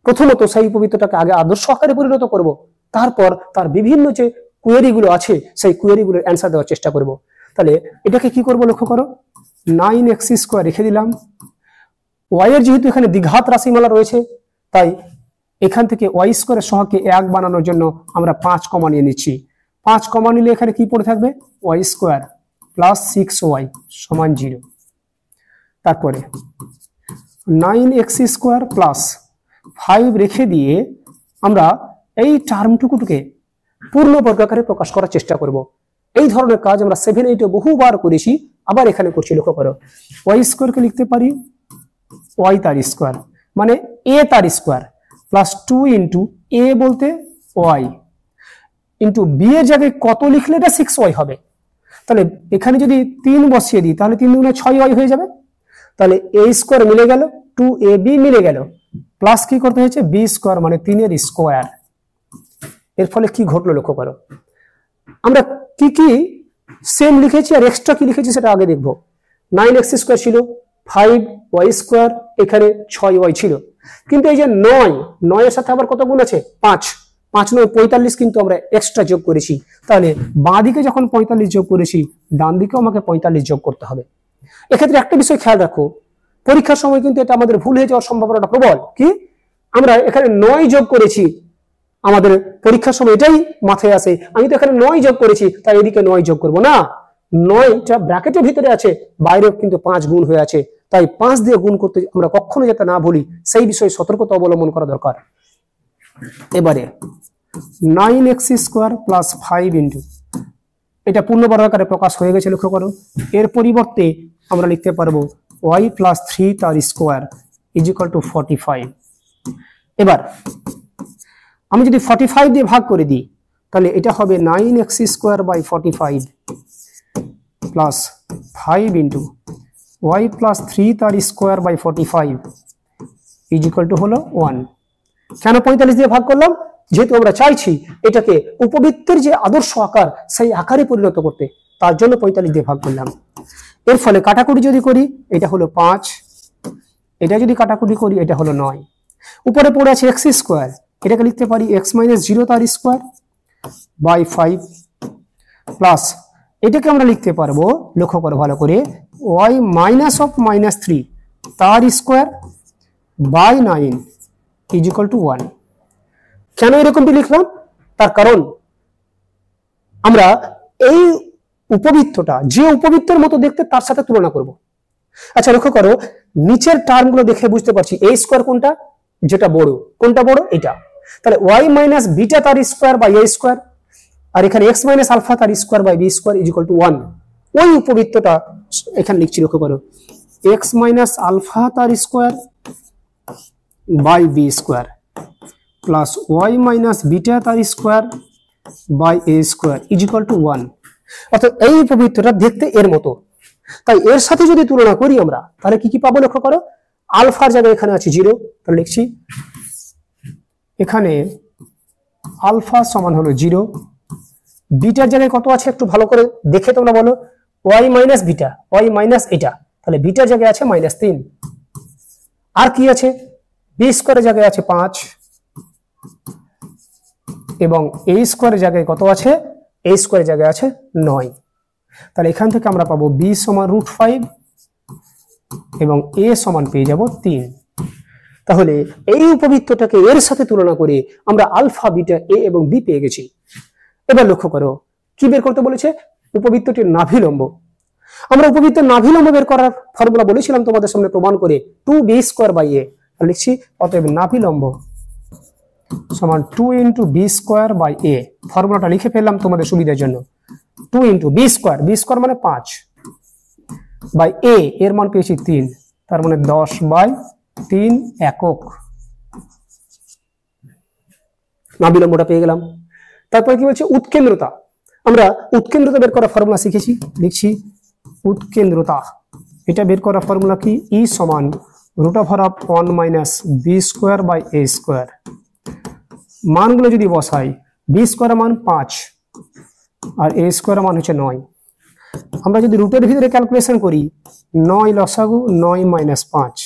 প্রথমত সেই উপবৃত্তটাকে আগে আদর্শ আকারে পরিণত করব, তারপর তার বিভিন্ন যে কোয়েরি গুলো আছে সেই কোয়েরি গুলোর অ্যান্সার দেওয়ার চেষ্টা করব। তাহলে এটাকে কি করব, লক্ষ্য করো 9x স্কয়ার রেখে দিলাম, y এর যেহেতু এখানে দ্বিঘাত রাশিমালা রয়েছে তাই এখান থেকে y স্কয়ারের সহগকে 1 বানানোর জন্য আমরা 5 কমা নিয়ে নিচ্ছি। 5 কমা নিলে এখানে কি পড়ে থাকবে, y স্কয়ার প্লাস 6y সমান 0। তারপরে 9x স্কয়ার প্লাস 5 রেখে দিয়ে আমরা এই টার্মটুকুকে পূর্ণ বর্গাকারে প্রকাশ করার চেষ্টা করব। এই ধরনের কাজ আমরা 7, 8 বহুবার করেছি, আবার এখানে করছি। লক্ষ্য করো y স্কয়ারকে লিখতে পারি y তার স্কয়ার মানে a তার স্কয়ার প্লাস 2 ইন্টু a বলতে y ইন্টু b এর জায়গায় কত লিখলে এটা 6y হবে। তাহলে এখানে যদি 3 বসিয়ে দিই তাহলে 3 দুগুণে 6y হয়ে যাবে। তাহলে a স্কয়ার মিলে গেল, 2ab মিলে গেল, প্লাস কি করতে হয়েছে, বি স্কোয়ার মানে 3 এর স্কোয়ার। এর ফলে কি ঘটলো লক্ষ্য করো, আমরা কি কি সেম লিখেছি আর এক্সট্রা কি লিখেছি সেটা আগে দেখবো। 9x স্কোয়ার ছিল, 5y স্কোয়ার, এখানে 6y ছিল, কিন্তু এই যে 9 এর সাথে আবার কত গুণ আছে, 5, 5 9 45 কিন্তু আমরা এক্সট্রা যোগ করেছি। তাহলে বাঁ দিকে যখন 45 যোগ করেছি, ডান দিকেও আমাকে 45 যোগ করতে হবে। এক্ষেত্রে একটা বিষয় খেয়াল রাখো, পরীক্ষার সময় কিন্তু এটা আমাদের ভুল হয়ে যাওয়ার সম্ভাবনাটা প্রবল। কি, আমরা এখানে 9 যোগ করেছি, আমাদের পরীক্ষার সময় এটাই মাথায় আসে, আমি তো এখানে 9 যোগ করেছি তাই এদিকে 9 যোগ করব না, 9টা ব্র্যাকেটের ভিতরে আছে, বাইরেও কিন্তু 5 গুণ হয়ে আছে, তাই 5 দিয়ে গুণ করতে আমরা কখনো যাতে না ভুলি সেই বিষয়ে সতর্কতা অবলম্বন করা দরকার। এবারে 9x স্কোয়ার প্লাস 5 ইন্টু, এটা পূর্ণবর্গ আকারে প্রকাশ হয়ে গেছে লক্ষ্য করো, এর পরিবর্তে আমরা লিখতে পারবো y প্লাস 3 তার স্কোয়ার ইজ ইকুয়াল টু 45। এবার আমি যদি 45 দিয়ে ভাগ করে দিই তাহলে এটা হবে 9x square by 45 plus 5 into y plus 3 তার square by 45 is equal to হলো 1। কেন 45 দিয়ে ভাগ করলাম, যেহেতু আমরা চাইছি এটাকে উপবৃত্তের যে আদর্শ আকার সেই আকারে পরিণত করতে, তার জন্য 45 দিয়ে ভাগ করলাম। এর ফলে কাটাকুটি যদি করি এটা হলো 5, এটা যদি কাটাকুটি করি এটা হলো 9, উপরে পড়ে আছে x স্কোয়ার, এটাকে লিখতে পারি x মাইনাস 0 তার স্কোয়ার বাই 5 প্লাস এটাকে আমরা লিখতে পারবো, লক্ষ্য করো ভালো করে, y মাইনাস অফ মাইনাস 3 তার square by 9 is equal to 1। কেন এরকমটি লিখলাম, তার কারণ আমরা এই উপবৃত্তটা যে উপবৃত্তের মতো দেখতে তার সাথে তুলনা করব। আচ্ছা লক্ষ্য করো, নিচের টার্মগুলো দেখে বুঝতে পারছি a স্কোয়ার কোনটা, যেটা বড়, কোনটা বড়, এটা। তাহলে y মাইনাস বিটা তার স্কোয়ার বাই a স্কোয়ার, আর এখানে x মাইনাস আলফা তার square by b square is equal to 1। ওই উপবৃত্তটা এখানে লিখছি, লক্ষ্য করো, x মাইনাস আলফা তার square by b square plus y minus beta তার square by a square is equal to 1। অর্থাৎ এই উপবৃত্তটা দেখতে এর মতো, তাই এর সাথে যদি তুলনা করি আমরা তাহলে কি কি পাবো লক্ষ্য করো, আলফার জায়গায় এখানে আছে 0, তাহলে লিখছি এখানে আলফা সমান হলো 0, বিটার জায়গায় কত আছে একটু ভালো করে দেখে তোমরা বলো, y minus beta, y minus এটা, তাহলে বিটার জায়গায় আছে -3, আর কি আছে, b স্কোয়ারের জায়গায় আছে 5 এবং a স্কোয়ারের জায়গায় কত আছে, a স্কোয়ারের জায়গায় আছে 9। তাহলে এখান থেকে আমরা পাবো b সমান √5 এবং a সমান পেয়ে যাব 3। তাহলে এই উপবৃত্তটাকে এর সাথে তুলনা করে আমরা আলফা, বিটা, a এবং b পেয়ে গেছি। এবার লক্ষ্য করো কি বের করতে বলেছে, উপবৃত্তটির নাভিলম্ব। আমরা উপবৃত্তের নাভিলম্ব বের করার ফর্মুলা বলেছিলাম তোমাদের সামনে প্রমাণ করে, 2b স্কোয়ার বাই a। লিখছি অতএব নাভিলম্ব সমান 2 into B square by a। ফর্মুলাটা লিখে ফেললাম তোমাদের সুবিধার জন্য, 2 ইন্টু বি স্কোয়ার মানে 5 বাই a, এর মান পেয়েছি 3, তার মানে 10/3 একক। নাভিলম্বটা পেয়ে গেলাম। তারপরে কি বলছে, উৎকেন্দ্রতা। আমরা উৎকেন্দ্রতা বের করার ফর্মুলা শিখেছি, লিখছি উৎকেন্দ্রতা, এটা বের করার ফর্মুলা কি, E সমান √1 minus B square by a square. মানগুলো যদি বসাই, বি স্কোয়ার মান 5 আর a স্কোয়ার মান হচ্ছে 9। আমরা যদি রুটের ভিতরে ক্যালকুলেশন করি, 9 লসাগু 9 মাইনাস 5,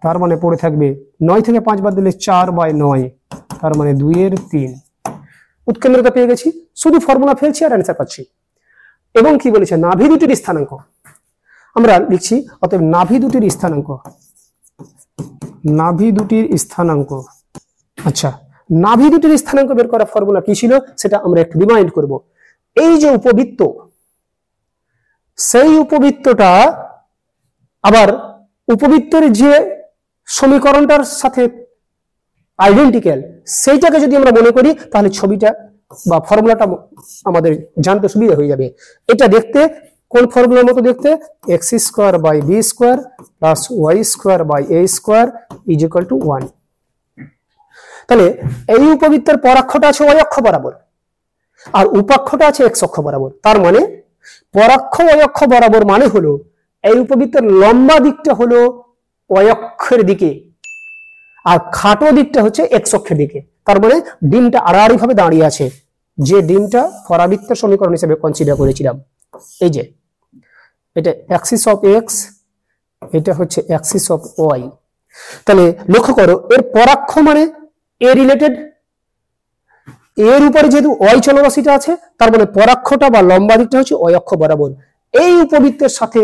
তার মানে পড়ে থাকবে 9 থেকে 5 বাদ দিলে 4/9, তার মানে 2/3। উৎকেন্দ্রতা পেয়ে গেছি, শুধু ফর্মুলা ফেলছি আর অ্যান্সার পাচ্ছি। এবং কি বলেছে, নাভি দুটির স্থানাঙ্ক আমরা লিখছি, অতএব নাভি দুটির স্থানাঙ্ক, নাভি দুটির স্থানাঙ্ক। আচ্ছা, নাভি দুটির স্থানাঙ্ক বের করার ফর্মুলা কি ছিল সেটা আমরা একটু রিমাইন্ড করব। এই যে উপবৃত্ত, সেই উপবৃত্তটা আবার উপবৃত্তের যে সমীকরণটার সাথে আইডেন্টিক্যাল, সেইটাকে যদি আমরা মনে করি তাহলে ছবিটা বা ফর্মুলাটা আমাদের জানতে সুবিধা হয়ে যাবে। এটা দেখতে কোন ফর্মুলার মতো দেখতে, x square by B square plus y square by a square is equal to 1। তাহলে এই উপবৃত্তের পরাক্ষটা আছে y অক্ষ বরাবর আর উপাক্ষটা আছে x অক্ষ বরাবর। তার মানে পরাক্ষ y অক্ষ বরাবর মানে হলো এই উপবৃত্তের লম্বা দিকটা হলো y অক্ষের দিকে, আর খাটো দিকটা হচ্ছে এক্স অক্ষের দিকে। তার মানে ডিমটা আড়াআড়ি ভাবে দাঁড়িয়ে আছে, যে ডিমটা পরাবৃত্তের সমীকরণ হিসেবে কনসিডার করেছিলাম। এই যে এটা অ্যাক্সিস অফ এক্স, এটা হচ্ছে অ্যাক্সিস অফ ওয়াই। তাহলে লক্ষ্য করো, এর পরাক্ষ মানে এ রিলেটেড, এর উপরে যেহেতু ওয়াই চলরাশিটা আছে, তার মানে পরাক্ষটা বা লম্বা দিকটা হচ্ছে ওয়াই অক্ষ বরাবর। এই উপবৃত্তের সাথে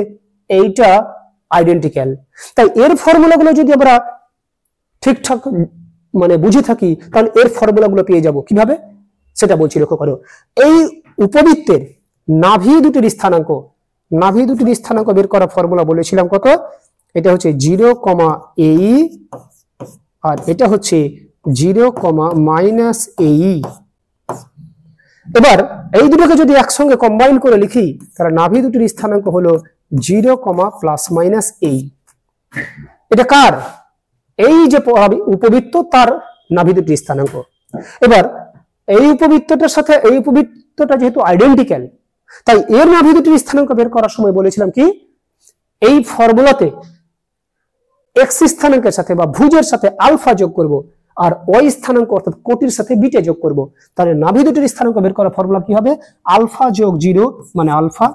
এইটা আইডেন্টিক্যাল। তাই এর ফর্মুলাগুলো যদি আমরা ঠিকঠাক মানে বুঝে থাকি, তাহলে এর ফর্মুলাগুলো পেয়ে যাব কিভাবে সেটা বলছি। লক্ষ্য করো, এই উপবৃত্তের নাভি দুটির স্থানাঙ্ক, নাভি দুটির স্থানাঙ্ক বের করা ফর্মুলা বলেছিলাম কত? এটা হচ্ছে 0,AE আর এটা হচ্ছে 0,-AE। এবার এই দুটোকে যদি একসঙ্গে কম্বাইন করে লিখি, তাহলে নাভি দুটির স্থানাঙ্ক হলো 0,+-AE। এটা কার? এই যে উপবৃত্ত তার নাভি দুটির স্থানাঙ্ক। এবার এই উপবৃত্তটার সাথে এই উপবৃত্তটা যেহেতু আইডেন্টিক্যাল, তাই এর নাভি দুটির স্থানাঙ্ক বের করার সময় বলেছিলাম কি, এই ফর্মুলাতে এক্স স্থানাঙ্কের সাথে বা ভুজের সাথে আলফা যোগ করব, আর ওয়াই স্থানাঙ্ক অর্থাৎ কোটির সাথে বিটা যোগ করব। তাহলে নাভি দুটির স্থানাঙ্ক বের করার ফর্মুলা কি হবে? আলফা যোগ 0 মানে আলফা,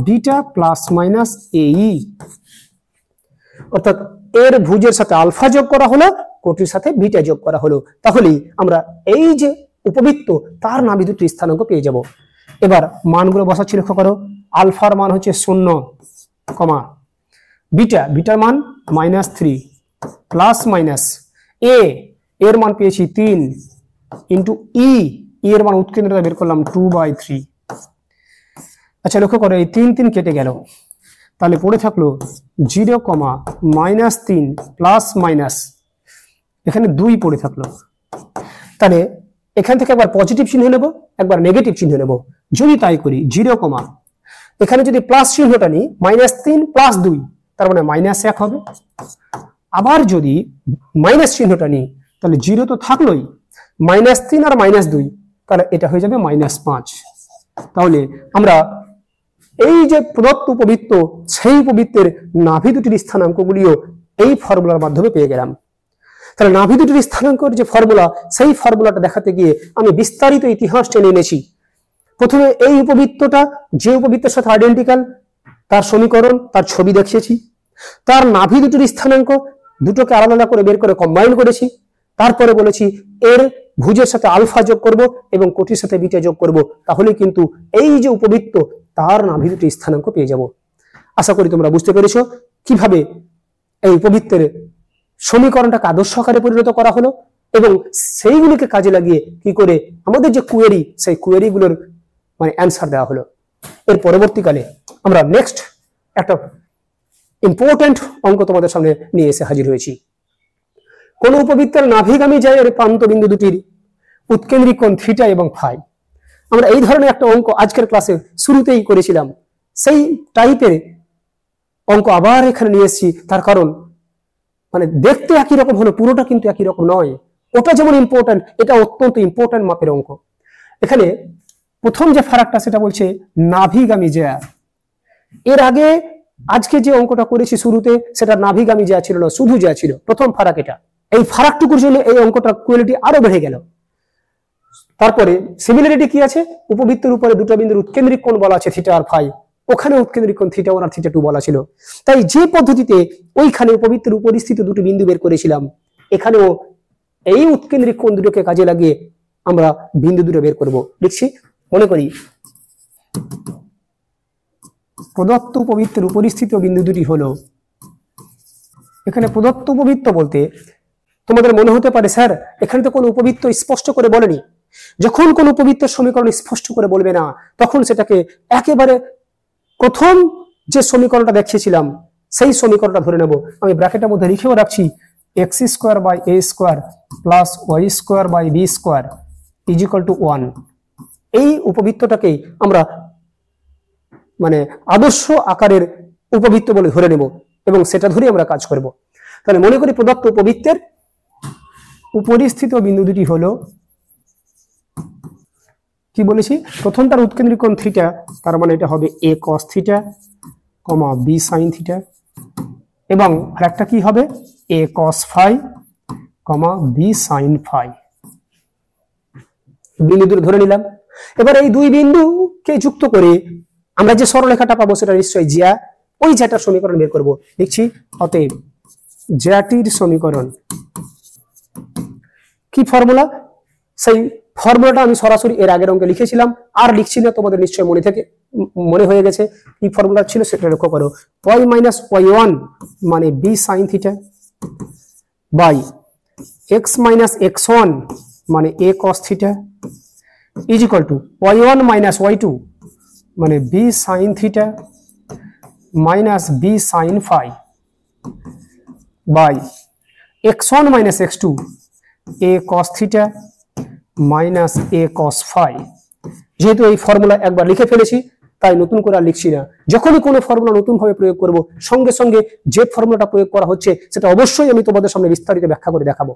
বিটা +-AE। অর্থাৎ এর ভুজের সাথে আলফা যোগ করা হলো, কোটির সাথে বিটা যোগ করা হলো। তাহলেই আমরা এই যে উপবৃত্ত তার নাভি দুটির স্থানাঙ্ক পেয়ে যাব। এবার মানগুলো বসাচ্ছি, লক্ষ্য করো। আলফার মান হচ্ছে 0, বিটার মান -3 +-, এর মান পেয়েছি 3 ইন্টু ই, এর মান উৎকেন্দ্রতা বের করলাম 2/3। আচ্ছা লক্ষ্য করো, এই 3 কেটে গেল, তাহলে পড়ে থাকলো 0,-3 এখানে 2 পড়ে থাকলো। তাহলে এখান থেকে একবার পজিটিভ চিহ্ন নেব, একবার নেগেটিভ চিহ্ন নেব। যদি তাই করি 0, এখানে যদি প্লাস চিহ্নটা নিই, -3 + 2 তার মানে -1 হবে। আবার যদি মাইনাস চিহ্নটা নিই, তাহলে 0 তো থাকলোই, -3 আর -2, তাহলে এটা হয়ে যাবে -5। তাহলে আমরা এই যে প্রদত্ত উপবৃত্ত, সেই উপবৃত্তের নাভি দুটির স্থানাঙ্কগুলিও এই ফর্মুলার মাধ্যমে পেয়ে গেলাম। তাহলে নাভি দুটির স্থানাঙ্কের যে ফর্মুলা, সেই ফর্মুলাটা দেখাতে গিয়ে আমি বিস্তারিত ইতিহাস টেনে এনেছি। প্রথমে এই উপবৃত্তটা যে উপবৃত্তের সাথে আইডেন্টিক্যাল, তার সমীকরণ, তার ছবি দেখিয়েছি। তার নাভি দুটির স্থানাঙ্ক দুটোকে আলাদা আলাদা করে বের করে কম্বাইন করেছি। তারপরে বলেছি এর ভুজের সাথে আলফা যোগ করব এবং কোটির সাথে বিটা যোগ করব, তাহলে কিন্তু এই যে উপবৃত্ত তার নাভি দুটির স্থানাঙ্ক পেয়ে যাব। আশা করি তোমরা বুঝতে পেরেছো কিভাবে এই উপবৃত্তের সমীকরণটাকে আদর্শ আকারে পরিণত করা হলো এবং সেইগুলিকে কাজে লাগিয়ে কি করে আমাদের যে কোয়েরি, সেই কোয়েরিগুলোর মানে অ্যান্সার দেওয়া হলো। এর পরবর্তীকালে আমরা নেক্সট একটা ইম্পর্টেন্ট অঙ্ক তোমাদের সামনে নিয়ে এসে হাজির হয়েছি। কোন উপবৃত্তের নাভিগামী জায়ের প্রান্ত বিন্দু দুটির উৎকেন্দ্রিক কোণ থিটা এবং ফাই। আমরা এই ধরনের একটা অঙ্ক আজকের ক্লাসে শুরুতেই করেছিলাম, সেই টাইপের অঙ্ক আবার এখানে নিয়ে এসেছি। তার কারণ মানে দেখতে একই রকম হলো, পুরোটা কিন্তু একই রকম নয়। ওটা যেমন ইম্পর্টেন্ট, এটা অত্যন্ত ইম্পর্টেন্ট মাপের অঙ্ক। এখানে প্রথম যে ফারাকটা সেটা বলছে নাভিগামী জ্যা। এর আগে আজকে যে অঙ্কটা করেছি শুরুতে, সেটা নাভিগামী জ্যা ছিল না, শুধু জ্যা ছিল। প্রথম ফারাক এটা। এই ফারাকটুকুর জন্য এই অঙ্কটার কোয়ালিটি আরো বেড়ে গেল। তারপরে সিমিলারিটি কি আছে, উপবৃত্তের উপরে দুটো বিন্দুর উৎকেন্দ্রিক কোণ বলা আছে থিটা আর ফাই, ওখানে উৎকেন্দ্রিক কোণ থিটা 1 আর থিটা 2 বলা ছিল। তাই যে পদ্ধতিতে ওইখানে উপবৃত্তের উপরিস্থিত দুটো বিন্দু বের করেছিলাম, এখানেও এই উৎকেন্দ্রিক কোণ দুটোকে কাজে লাগিয়ে আমরা বিন্দু দুটো বের করব। লিখছি, মনে করি প্রদত্ত উপবৃত্তের উপরিস্থিত বিন্দু দুটি হলো, এখানে প্রদত্ত উপবৃত্ত বলতে তোমাদের মনে হতে পারে স্যার এখানে তো কোনো উপবৃত্ত স্পষ্ট করে বলেনি। যখন কোন উপবৃত্তের সমীকরণ স্পষ্ট করে বলবে না, তখন সেটাকে একেবারে প্রথম যে সমীকরণটা দেখিয়েছিলাম সেই সমীকরণটা ধরে নেব। আমি ব্র্যাকেটের মধ্যে লিখেও রাখছি x² / a² + y² / b² = 1। এই উপবৃত্তটাকেই আমরা মানে আদর্শ আকারের উপবৃত্ত বলে ধরে নেব এবং সেটা ধরে আমরা কাজ করব। তাহলে মনে করি প্রদত্ত উপবৃত্তের উপরিস্থিত বিন্দু দুটি হলো, কি বলেছি, প্রথম তার উৎকেন্দ্রিক কোণ থিটা, তার মানে এটা হবে a cos θ, b sin θ, এবং আরেকটা কি হবে a cos φ comma b sine phi, বিন্দু দুটো ধরে নিলাম। এবার এই দুই বিন্দুকে যুক্ত করে আমরা যে সরলরেখাটা পাবো সেটা নিশ্চয়ই জিয়া, ওই জ্যাটার সমীকরণ বের করব। লিখছি অতএব জ্যাটির সমীকরণ। কি ফর্মুলা? সেই ফর্মুলাটা আমি সরাসরি এর আগের অঙ্কে লিখেছিলাম, আর লিখছি না, তোমাদের নিশ্চয় মনে হয়ে গেছে কি ফর্মুলা ছিল সেটা লক্ষ্য করো। y মাইনাস y1 মানে b sin theta by x minus x1 মানে a cos theta is equal to y1 minus y2 মানে b sin theta minus b sin phi by x1 minus x2 a cos theta minus a cos phi. যেহেতু এই ফর্মুলা একবার লিখে ফেলেছি তাই নতুন করে আর লিখছি না। যখনই কোনো ফর্মুলা নতুন ভাবে প্রয়োগ করব, সঙ্গে সঙ্গে যে ফর্মুলাটা প্রয়োগ করা হচ্ছে সেটা অবশ্যই আমি তোমাদের সামনে বিস্তারিত ব্যাখ্যা করে দেখাবো।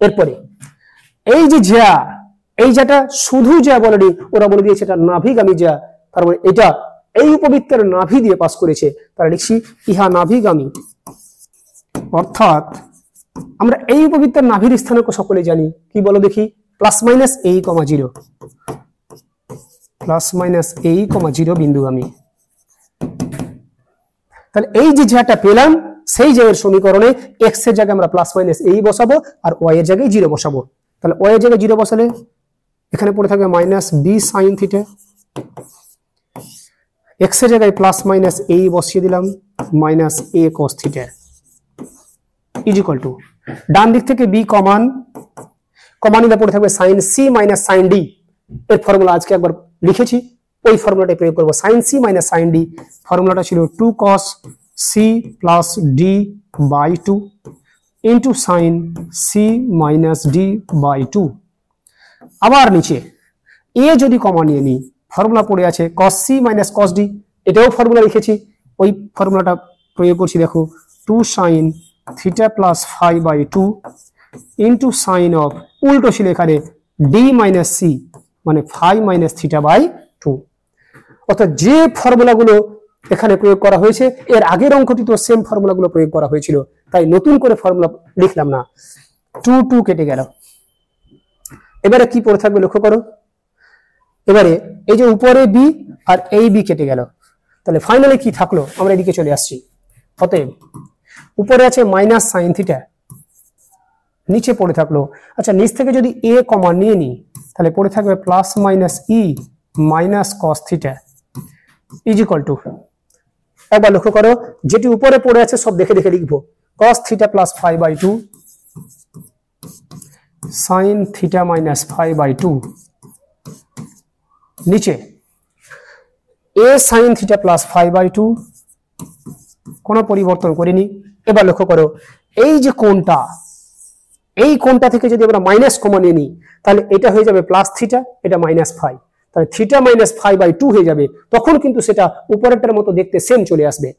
এরপরে এই যে জ্যা, এই জ্যাটা শুধু জ্যা বলেনি, ওরা বলে দিয়েছে এটা নাভিগামী জ্যা, তার মানে এটা এই উপবৃত্তের নাভি দিয়ে পাস করেছে, তারা লিখছি ইহা নাভিগামী। অর্থাৎ আমরা এই উপবৃত্তের নাভির স্থানাঙ্ক সকলে জানি, কি বলো দেখি? প্লাস মাইনাস এই কমা জিরো, প্লাস মাইনাস এই কমা জিরো বিন্দুগামী। তাহলে এই যে জ্যাটা পেলাম সেই জ্যায়ের সমীকরণে এক্স এর জায়গায় আমরা প্লাস মাইনাস এই বসাবো আর ওয়াই এর জায়গায় জিরো বসাবো। তাহলে ওয়াই এর জায়গায় জিরো বসালে এখানে পড়ে থাকবে minus B sine theta, x এর জায়গায় প্লাস মাইনাস এই বসিয়ে দিলাম minus A cos theta is equal to, ডান দিক থেকে বি কমান নিলে পড়ে থাকবে sine C minus sine D. এর ফর্মুলা আজকে একবার লিখেছি, ওই ফর্মুলাটা প্রয়োগ করবো। Sine C minus sine D ফর্মুলাটা ছিল 2 cos C plus D by 2 into sine C minus D by 2। আবার নিচে এ যদি কমা নিয়ে নিই, ফর্মুলা পড়ে আছে cos C minus cos D, এটাও ফর্মুলা লিখেছি, ওই ফর্মুলাটা প্রয়োগ করছি। দেখো 2 sine theta plus phi by 2 into sine of, উল্টো ছিল এখানে ডি মাইনাস সি মানে ফাই মাইনাস থিটা বাই 2। অর্থাৎ যে ফর্মুলাগুলো এখানে প্রয়োগ করা হয়েছে এর আগের অঙ্কটি তো সেম ফর্মুলাগুলো প্রয়োগ করা হয়েছিল, তাই নতুন করে ফর্মুলা লিখলাম না। 2 কেটে গেল। এবারে কি পড়ে থাকবে লক্ষ্য করো, এবারে এই যে উপরে বি আর এই বি কেটে গেল, তাহলে ফাইনালি কি থাকলো? আমরা এদিকে চলে আসছি। অতএব উপরে আছে মাইনাস সাইন থিটা, নিচে পড়ে থাকলো, আচ্ছা নিচ থেকে যদি এ কমা নিয়ে নিই তাহলে পড়ে থাকবে plus minus E minus cos theta is equal two, একবার লক্ষ্য করো যেটি উপরে পড়ে আছে সব দেখে দেখে লিখবো, cos theta plus phi by 2 sine theta minus phi by 2, নিচে এ sine theta plus phi by 2, কোনো পরিবর্তন করিনি। এবার লক্ষ্য করো এই যে কোণটা, এই কোণটা থেকে যদি আমরা মাইনাস কমা নিয়ে নিই তাহলে এটা হয়ে যাবে প্লাস থিটা, এটা মাইনাস ফাই, তাহলে থিটা মাইনাস ফাই বাই 2 হয়ে যাবে। তখন কিন্তু সেটা উপরেরটার মতো দেখতে সেম চলে আসবে।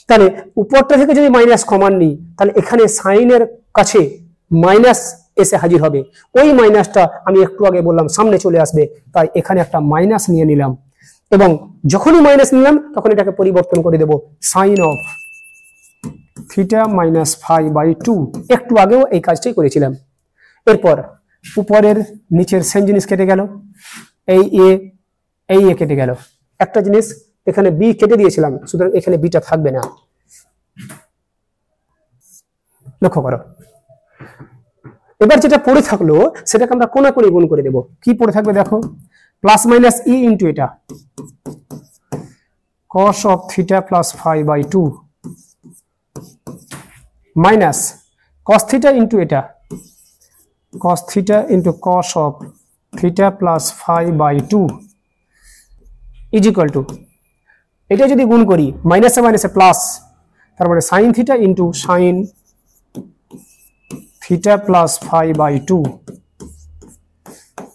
তাহলে উপরটা থেকে যদি মাইনাস কমান নিই তাহলে এখানে সাইনের কাছে মাইনাস এসে হাজির হবে, ওই মাইনাসটা আমি একটু আগে বললাম সামনে চলে আসবে, তাই এখানে একটা মাইনাস নিয়ে নিলাম এবং যখনই মাইনাস নিলাম তখন এটাকে পরিবর্তন করে দেব sine of theta minus phi by 2। একটু আগেও এই কাজটাই করেছিলাম। এরপর উপরের নিচের সেম জিনিস কেটে গেল, এই এ কেটে গেল। একটা জিনিস এখানে বি কেটে দিয়েছিলাম, সুতরাং এখানে বিটা থাকবে না, লক্ষ্য করো। এবার যেটা পড়ে থাকলো সেটাকে আমরা কোণাকুণি গুণ করে দেব। কি পড়ে থাকবে দেখো, প্লাস মাইনাস ই ইন্টু এটা cos of theta plus phi by 2 minus cos theta into এটা cos theta into cos of theta plus phi by 2 is equal to, এটা যদি গুণ করি মাইনাসে মাইনাসে প্লাস, তারপরে sine theta into sine theta plus phi by 2,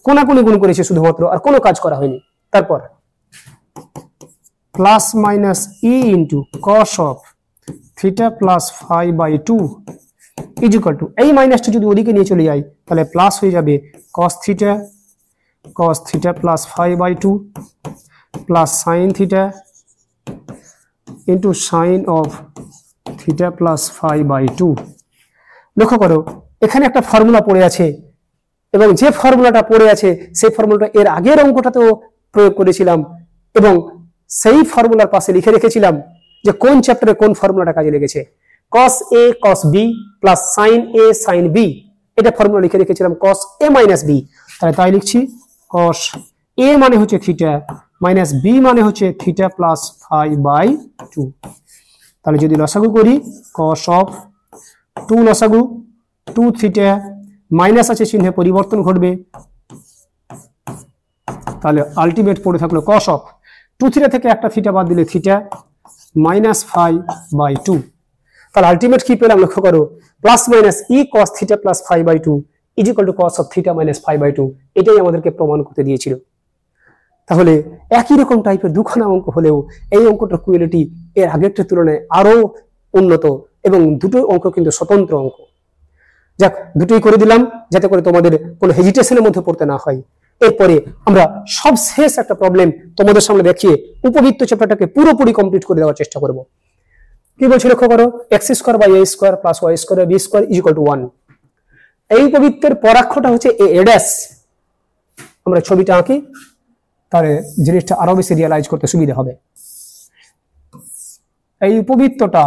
কোণাকুণি গুণ করেছে শুধুমাত্র, আর কোনো কাজ করা হয়নি। তারপর plus minus E into cos of theta plus phi by 2 is equal to, এই মাইনাসটা যদি ওদিকে নিয়ে চলে যায় তাহলে প্লাস হয়ে যাবে cos theta plus phi by 2 plus sine theta into sine of theta plus phi by 2। লক্ষ্য করো এখানে একটা ফর্মুলা পড়ে আছে, এবং যে ফর্মুলাটা পড়ে আছে সেই ফর্মুলাটা এর আগের অঙ্কটাতেও প্রয়োগ করেছিলাম, এবং সেই ফর্মুলার পাশে লিখে রেখেছিলাম যে কোন চ্যাপ্টারে কোন ফর্মুলাটা কাজে লেগেছে। cos a cos b plus sin a sin b, এটা ফর্মুলা লিখে রেখেছিলাম cos a মাইনাস b। তাহলে তাই লিখছি cos a মানে হচ্ছে থিটা মাইনাস b মানে হচ্ছে থিটা প্লাস ফাই বাই 2। তাহলে যদি লসাগু করি cos অফ 2 লসাগু 2 থিটা, মাইনাস আছে চিহ্নে পরিবর্তন ঘটবে, তাহলে আলটিমেট পড়ে থাকলো cos অফ 2 থিটা থেকে একটা থিটা বাদ দিলে থিটা মাইনাস ফাই বাই 2। তাহলে আলটিমেট কি পেলাম লক্ষ্য করো, plus minus E cos theta plus phi by 2 is equal to cos of theta minus phi by 2। এটাই আমাদেরকে প্রমাণ করতে দিয়েছিল। তাহলে একই রকম টাইপের দুখানা অঙ্ক হলেও এই অঙ্কটার কোয়ালিটি এর আগেরটার তুলনায় আরো উন্নত, এবং দুটো অঙ্ক কিন্তু স্বতন্ত্র অঙ্ক। যাক, দুটোই করে দিলাম যাতে করে তোমাদের কোনো হেজিটেশনের মধ্যে পড়তে না হয়। এরপরে আমরা সবশেষ একটা প্রবলেম তোমাদের সামনে দেখিয়ে উপবৃত্ত চ্যাপ্টারটাকে পুরোপুরি কমপ্লিট করে দেওয়ার চেষ্টা করব। কি বলছে লক্ষ্য করো, X square by A square plus Y square B square is equal to 1। এই উপবৃত্তের পরাক্ষটা হচ্ছে এ ড্যাশ। আমরা ছবিটা আঁকি, তাহলে জিনিসটা আরো বেশি রিয়ালাইজ করতে সুবিধা হবে। এই উপবৃত্তটা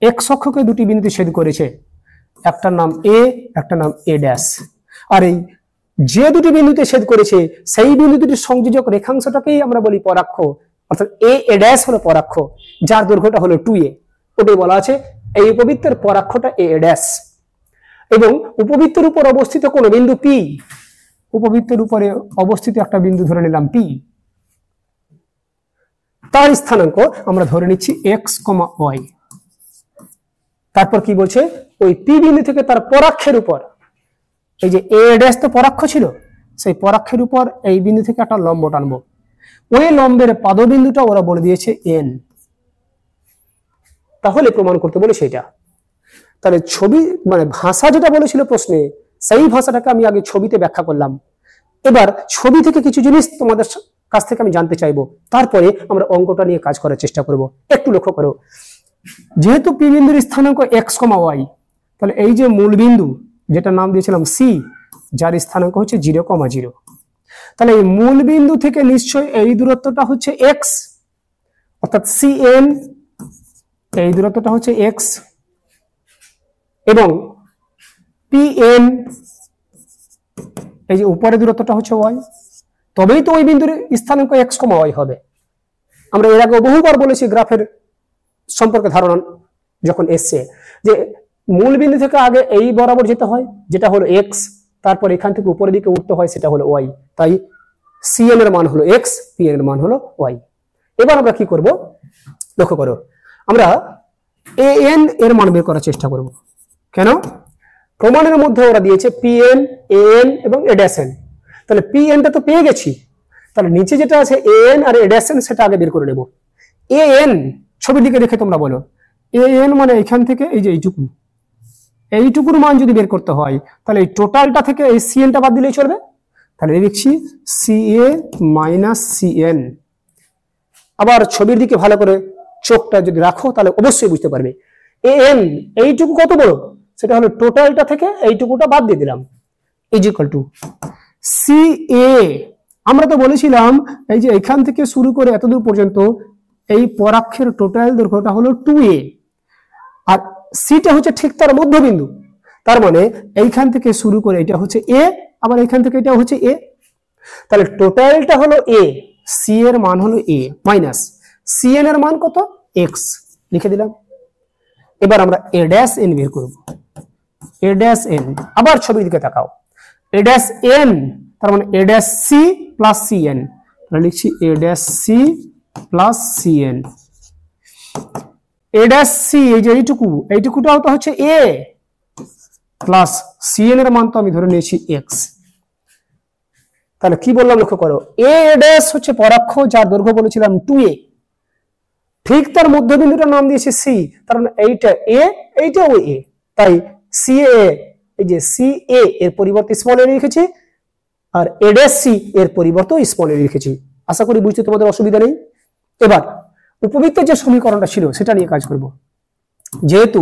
এক্স অক্ষকে দুটি বিন্দুতে ছেদ করেছে, একটার নাম এ, একটার নাম এ ড্যাশ। আর এই যে দুটি বিন্দুতে ছেদ করেছে সেই বিন্দু দুটির সংযোজক রেখাংশটাকেই আমরা বলি পরাক্ষ, অর্থাৎ এ ড্যাশ হলো পরাক্ষ, যার দৈর্ঘ্যটা হলো 2a। ওটাই বলা আছে এই উপবৃত্তের পরাক্ষটা এ ড্যাশ। এবং উপবৃত্তের উপর অবস্থিত কোন বিন্দু পি, উপবৃত্তের উপরে অবস্থিত একটা বিন্দু ধরে নিলাম পি, তার স্থানাঙ্ক আমরা ধরে নিচ্ছি এক্স কমা ওয়াই। তারপর কি বলছে, ওই পি বিন্দু থেকে তার পরাক্ষের উপর, এই যে এ ড্যাশ তো পরাক্ষ ছিল, সেই পরাক্ষের উপর এই বিন্দু থেকে একটা লম্ব টানবো। ওই লম্বের পাদবিন্দুটা ওরা বলে দিয়েছে এন। তাহলে প্রমাণ করতে বলে সেটা। তাহলে ছবি মানে ভাষা যেটা বলেছিল প্রশ্নে, সেই ভাষাটাকে আমি আগে ছবিতে ব্যাখ্যা করলাম। এবার ছবি থেকে কিছু জিনিস তোমাদের কাছ থেকে আমি জানতে চাইবো, তারপরে আমরা অঙ্কটা নিয়ে কাজ করার চেষ্টা করব। একটু লক্ষ্য করো, যেহেতু পি বিন্দুর স্থানাঙ্ক এক্স কমা ওয়াই, তাহলে এই যে মূল বিন্দু যেটা নাম দিয়েছিলাম সি, যার স্থানাঙ্ক হচ্ছে 0,0, তাহলে এই মূল বিন্দু থেকে নিশ্চয়ই এই দূরত্বটা হচ্ছে এক্স, অর্থাৎ সি এন, এই দূরত্বটা হচ্ছে এক্স, এবং পি এন এই যে উপরের দূরত্বটা হচ্ছে ওয়াই। তবেই তো ওই বিন্দুর স্থানাঙ্ক এক্স কমা ওয়াই হবে। আমরা এর আগে বহুবার বলেছি গ্রাফের সম্পর্কে ধারণা যখন এসছে, যে মূল বিন্দু থেকে আগে এই বরাবর যেতে হয়, যেটা হলো এক্স, তারপর এখান থেকে উপরের দিকে উঠতে হয়, সেটা হলো ওয়াই। তাই সি এন এর মান হলো এক্স, পি এন এর মান হলো ওয়াই। এবার আমরা কি করব লক্ষ্য করো, আমরা এ এন এর মান বের করার চেষ্টা করব। কেন? প্রমাণের মধ্যে ওরা দিয়েছে পি এন, এ এন এবং এ ড্যাশ এন। তাহলে পি এনটা তো পেয়ে গেছি, তাহলে নিচে যেটা আছে এ এন আর এ ড্যাশ এন সেটা আগে বের করে নেব। এ এন ছবির দিকে দেখে তোমরা বলো, এ এন মানে এখান থেকে এই যে এইটুকুর মান যদি বের করতে হয়, তাহলে এই টোটালটা থেকে এই সি এনটা বাদ দিলেই চলবে। তাহলে লিখছি সি এ মাইনাস সি এন। আবার ছবির দিকে ভালো করে চোখটা যদি রাখো তাহলে অবশ্যই বুঝতে পারবে এ এন এইটুকু কত বড়, সেটা হলো টোটালটা থেকে এইটুকুটা বাদ দিয়ে দিলাম, ইজ ইকুয়াল টু সি এ। আমরা তো বলেছিলাম এই যে এখান থেকে শুরু করে এতদূর পর্যন্ত এই পরাক্ষের টোটাল দৈর্ঘ্যটা হলো 2a, আর সিটা হচ্ছে ঠিক তার মধ্যবিন্দু। তার মানে এইখান থেকে শুরু করে এটা হচ্ছে এ, আবার এইখান থেকে এটা হচ্ছে এ। তাহলে টোটালটা হলো এ, সি এর মান হলো এ মাইনাস সি এন এর মান কত এক্স, লিখে দিলাম। এবার আমরা এ ড্যাশ এন বের করব। এ ড্যাশ এন, আবার ছবির দিকে তাকাও, এ ড্যাশ এন তার মানে A dash C plus C N. তাহলে লিখছি A dash C plus C N. A dash C এই যে এইটুকুটাও তো হচ্ছে এ, প্লাস সি এন এর মান তো আমি ধরে নিয়েছি এক্স। তাহলে কি বললাম লক্ষ্য করো, এ ড্যাশ হচ্ছে পরাক্ষ, যার দৈর্ঘ্য বলেছিলাম 2a, ঠিক তার মধ্যবিন্দুটার নাম দিয়েছে সি, তার মানে এইটা এ, এইটাও এ। তাই সি এ, এই যে সি এ এর পরিবর্তে স্মল এ লিখেছি, আর এ ড্যাশ সি এর পরিবর্তে স্মল এ লিখেছি। আশা করি বুঝতে তোমাদের অসুবিধা নেই। এবার উপবৃত্তের যে সমীকরণটা ছিল সেটা নিয়ে কাজ করব। যেহেতু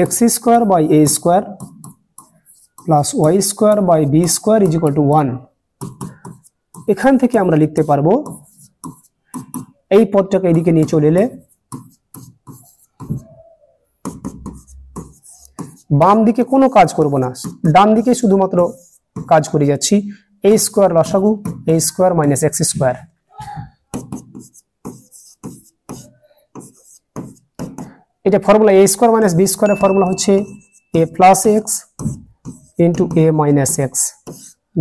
X square by A square plus Y square by B square is equal to 1। এখান থেকে আমরা লিখতে পারবো এই পদটাকে এদিকে নিয়ে চলে এলে বাম দিকে কোনো কাজ করব না, ডান দিকে শুধুমাত্র কাজ করে যাচ্ছি। এ স্কোয়ার লসাগু এ স্কোয়ার মাইনাস এক্স স্কোয়ার। এটা ফর্মুলা এ স্কোয়ার মাইনাস বি স্কোয়ারের ফর্মুলা হচ্ছে এ plus x into a minus x,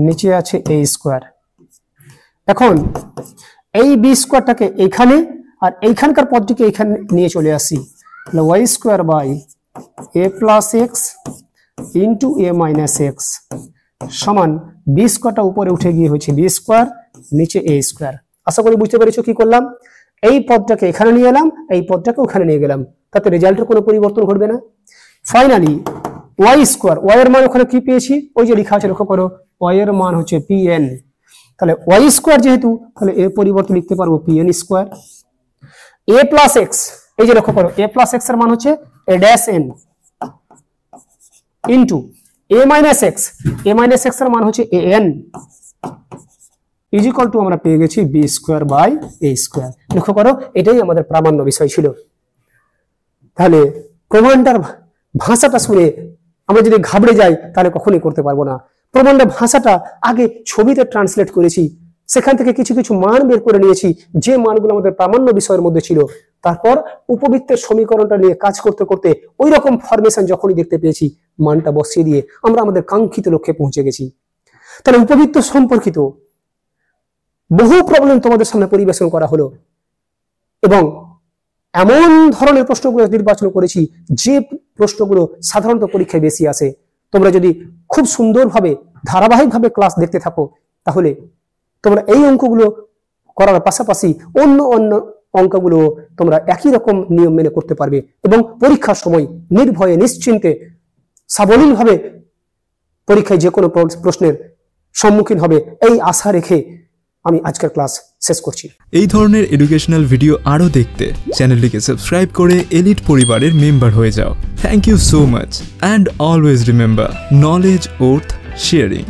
নিচে আছে এ স্কোয়ার। এখন এই বি স্কোয়ারটাকে এইখানে আর এইখানকার পদটিকে এইখানে নিয়ে চলে আসি, তাহলে y square by a plus x into a minus x সমান বি স্কোয়ারটা উপরে উঠে গিয়ে হচ্ছে বি স্কোয়ার, নিচে এ স্কোয়ার। আশা করি বুঝতে পেরেছো কি করলাম। এই পদটাকে এখানে নিয়ে এলাম, এই পদটাকে ওখানে নিয়ে গেলাম, তাতে রেজাল্টের কোনো পরিবর্তন ঘটবে না। ফাইনালি ওয়াই স্কোয়ার, ওয়াই এর মান ওখানে কি পেয়েছি, ওই যে লেখা আছে লক্ষ্য করো, ওয়াই এর মান হচ্ছে পি এন। তাহলে ওয়াই স্কোয়ার যেহেতু, তাহলে এর পরিবর্তে লিখতে পারবো পি এন স্কোয়ার। এ প্লাস এক্স, এই যে লক্ষ্য করো, এ প্লাস এক্স এর মান হচ্ছে a dash n into a minus x, a minus x এর মান হচ্ছে a n is equal to আমরা পেয়ে গেছি b square by A square. লক্ষ্য করো, এটাই আমাদের প্রামাণ্য বিষয় ছিল। তাহলে প্রমাণটার ভাষাটা শুনে আমরা যদি ঘাবড়ে যাই তাহলে কখনোই করতে পারবো না। প্রমাণের ভাষাটা আগে ছবিতে ট্রান্সলেট করেছি, সেখান থেকে কিছু কিছু মান বের করে নিয়েছি যে মানগুলো আমাদের প্রামাণ্য বিষয়ের মধ্যে ছিল। তারপর উপবৃত্তের সমীকরণটা নিয়ে কাজ করতে করতে ওই রকম ফরমেশন যখনই দেখতে পেয়েছি, মানটা বসিয়ে দিয়ে আমরা আমাদের কাঙ্ক্ষিত লক্ষ্যে পৌঁছে গেছি। তাহলে উপবৃত্ত সম্পর্কিত বহু প্রবলেম তোমাদের সামনে পরিবেশন করা হলো এবং এমন ধরনের প্রশ্নগুলো নির্বাচন করেছি যে প্রশ্নগুলো সাধারণত পরীক্ষায় বেশি আসে। তোমরা যদি খুব সুন্দরভাবে ধারাবাহিকভাবে ক্লাস দেখতে থাকো তাহলে তোমরা এই অঙ্কগুলো করার পাশাপাশি অন্য অন্য অঙ্কগুলো তোমরা একই রকম নিয়ম মেনে করতে পারবে এবং পরীক্ষার সময় নির্ভয়ে নিশ্চিন্তে সাবলীলভাবে পরীক্ষায় যে কোনো প্রশ্নের সম্মুখীন হবে এই আশা রেখে আমি আজকের ক্লাস শেষ করছি। এই ধরনের এডুকেশনাল ভিডিও আরও দেখতে চ্যানেলটিকে সাবস্ক্রাইব করে এলিট পরিবারের মেম্বার হয়ে যাও। Thank you so much and always remember, knowledge worth sharing.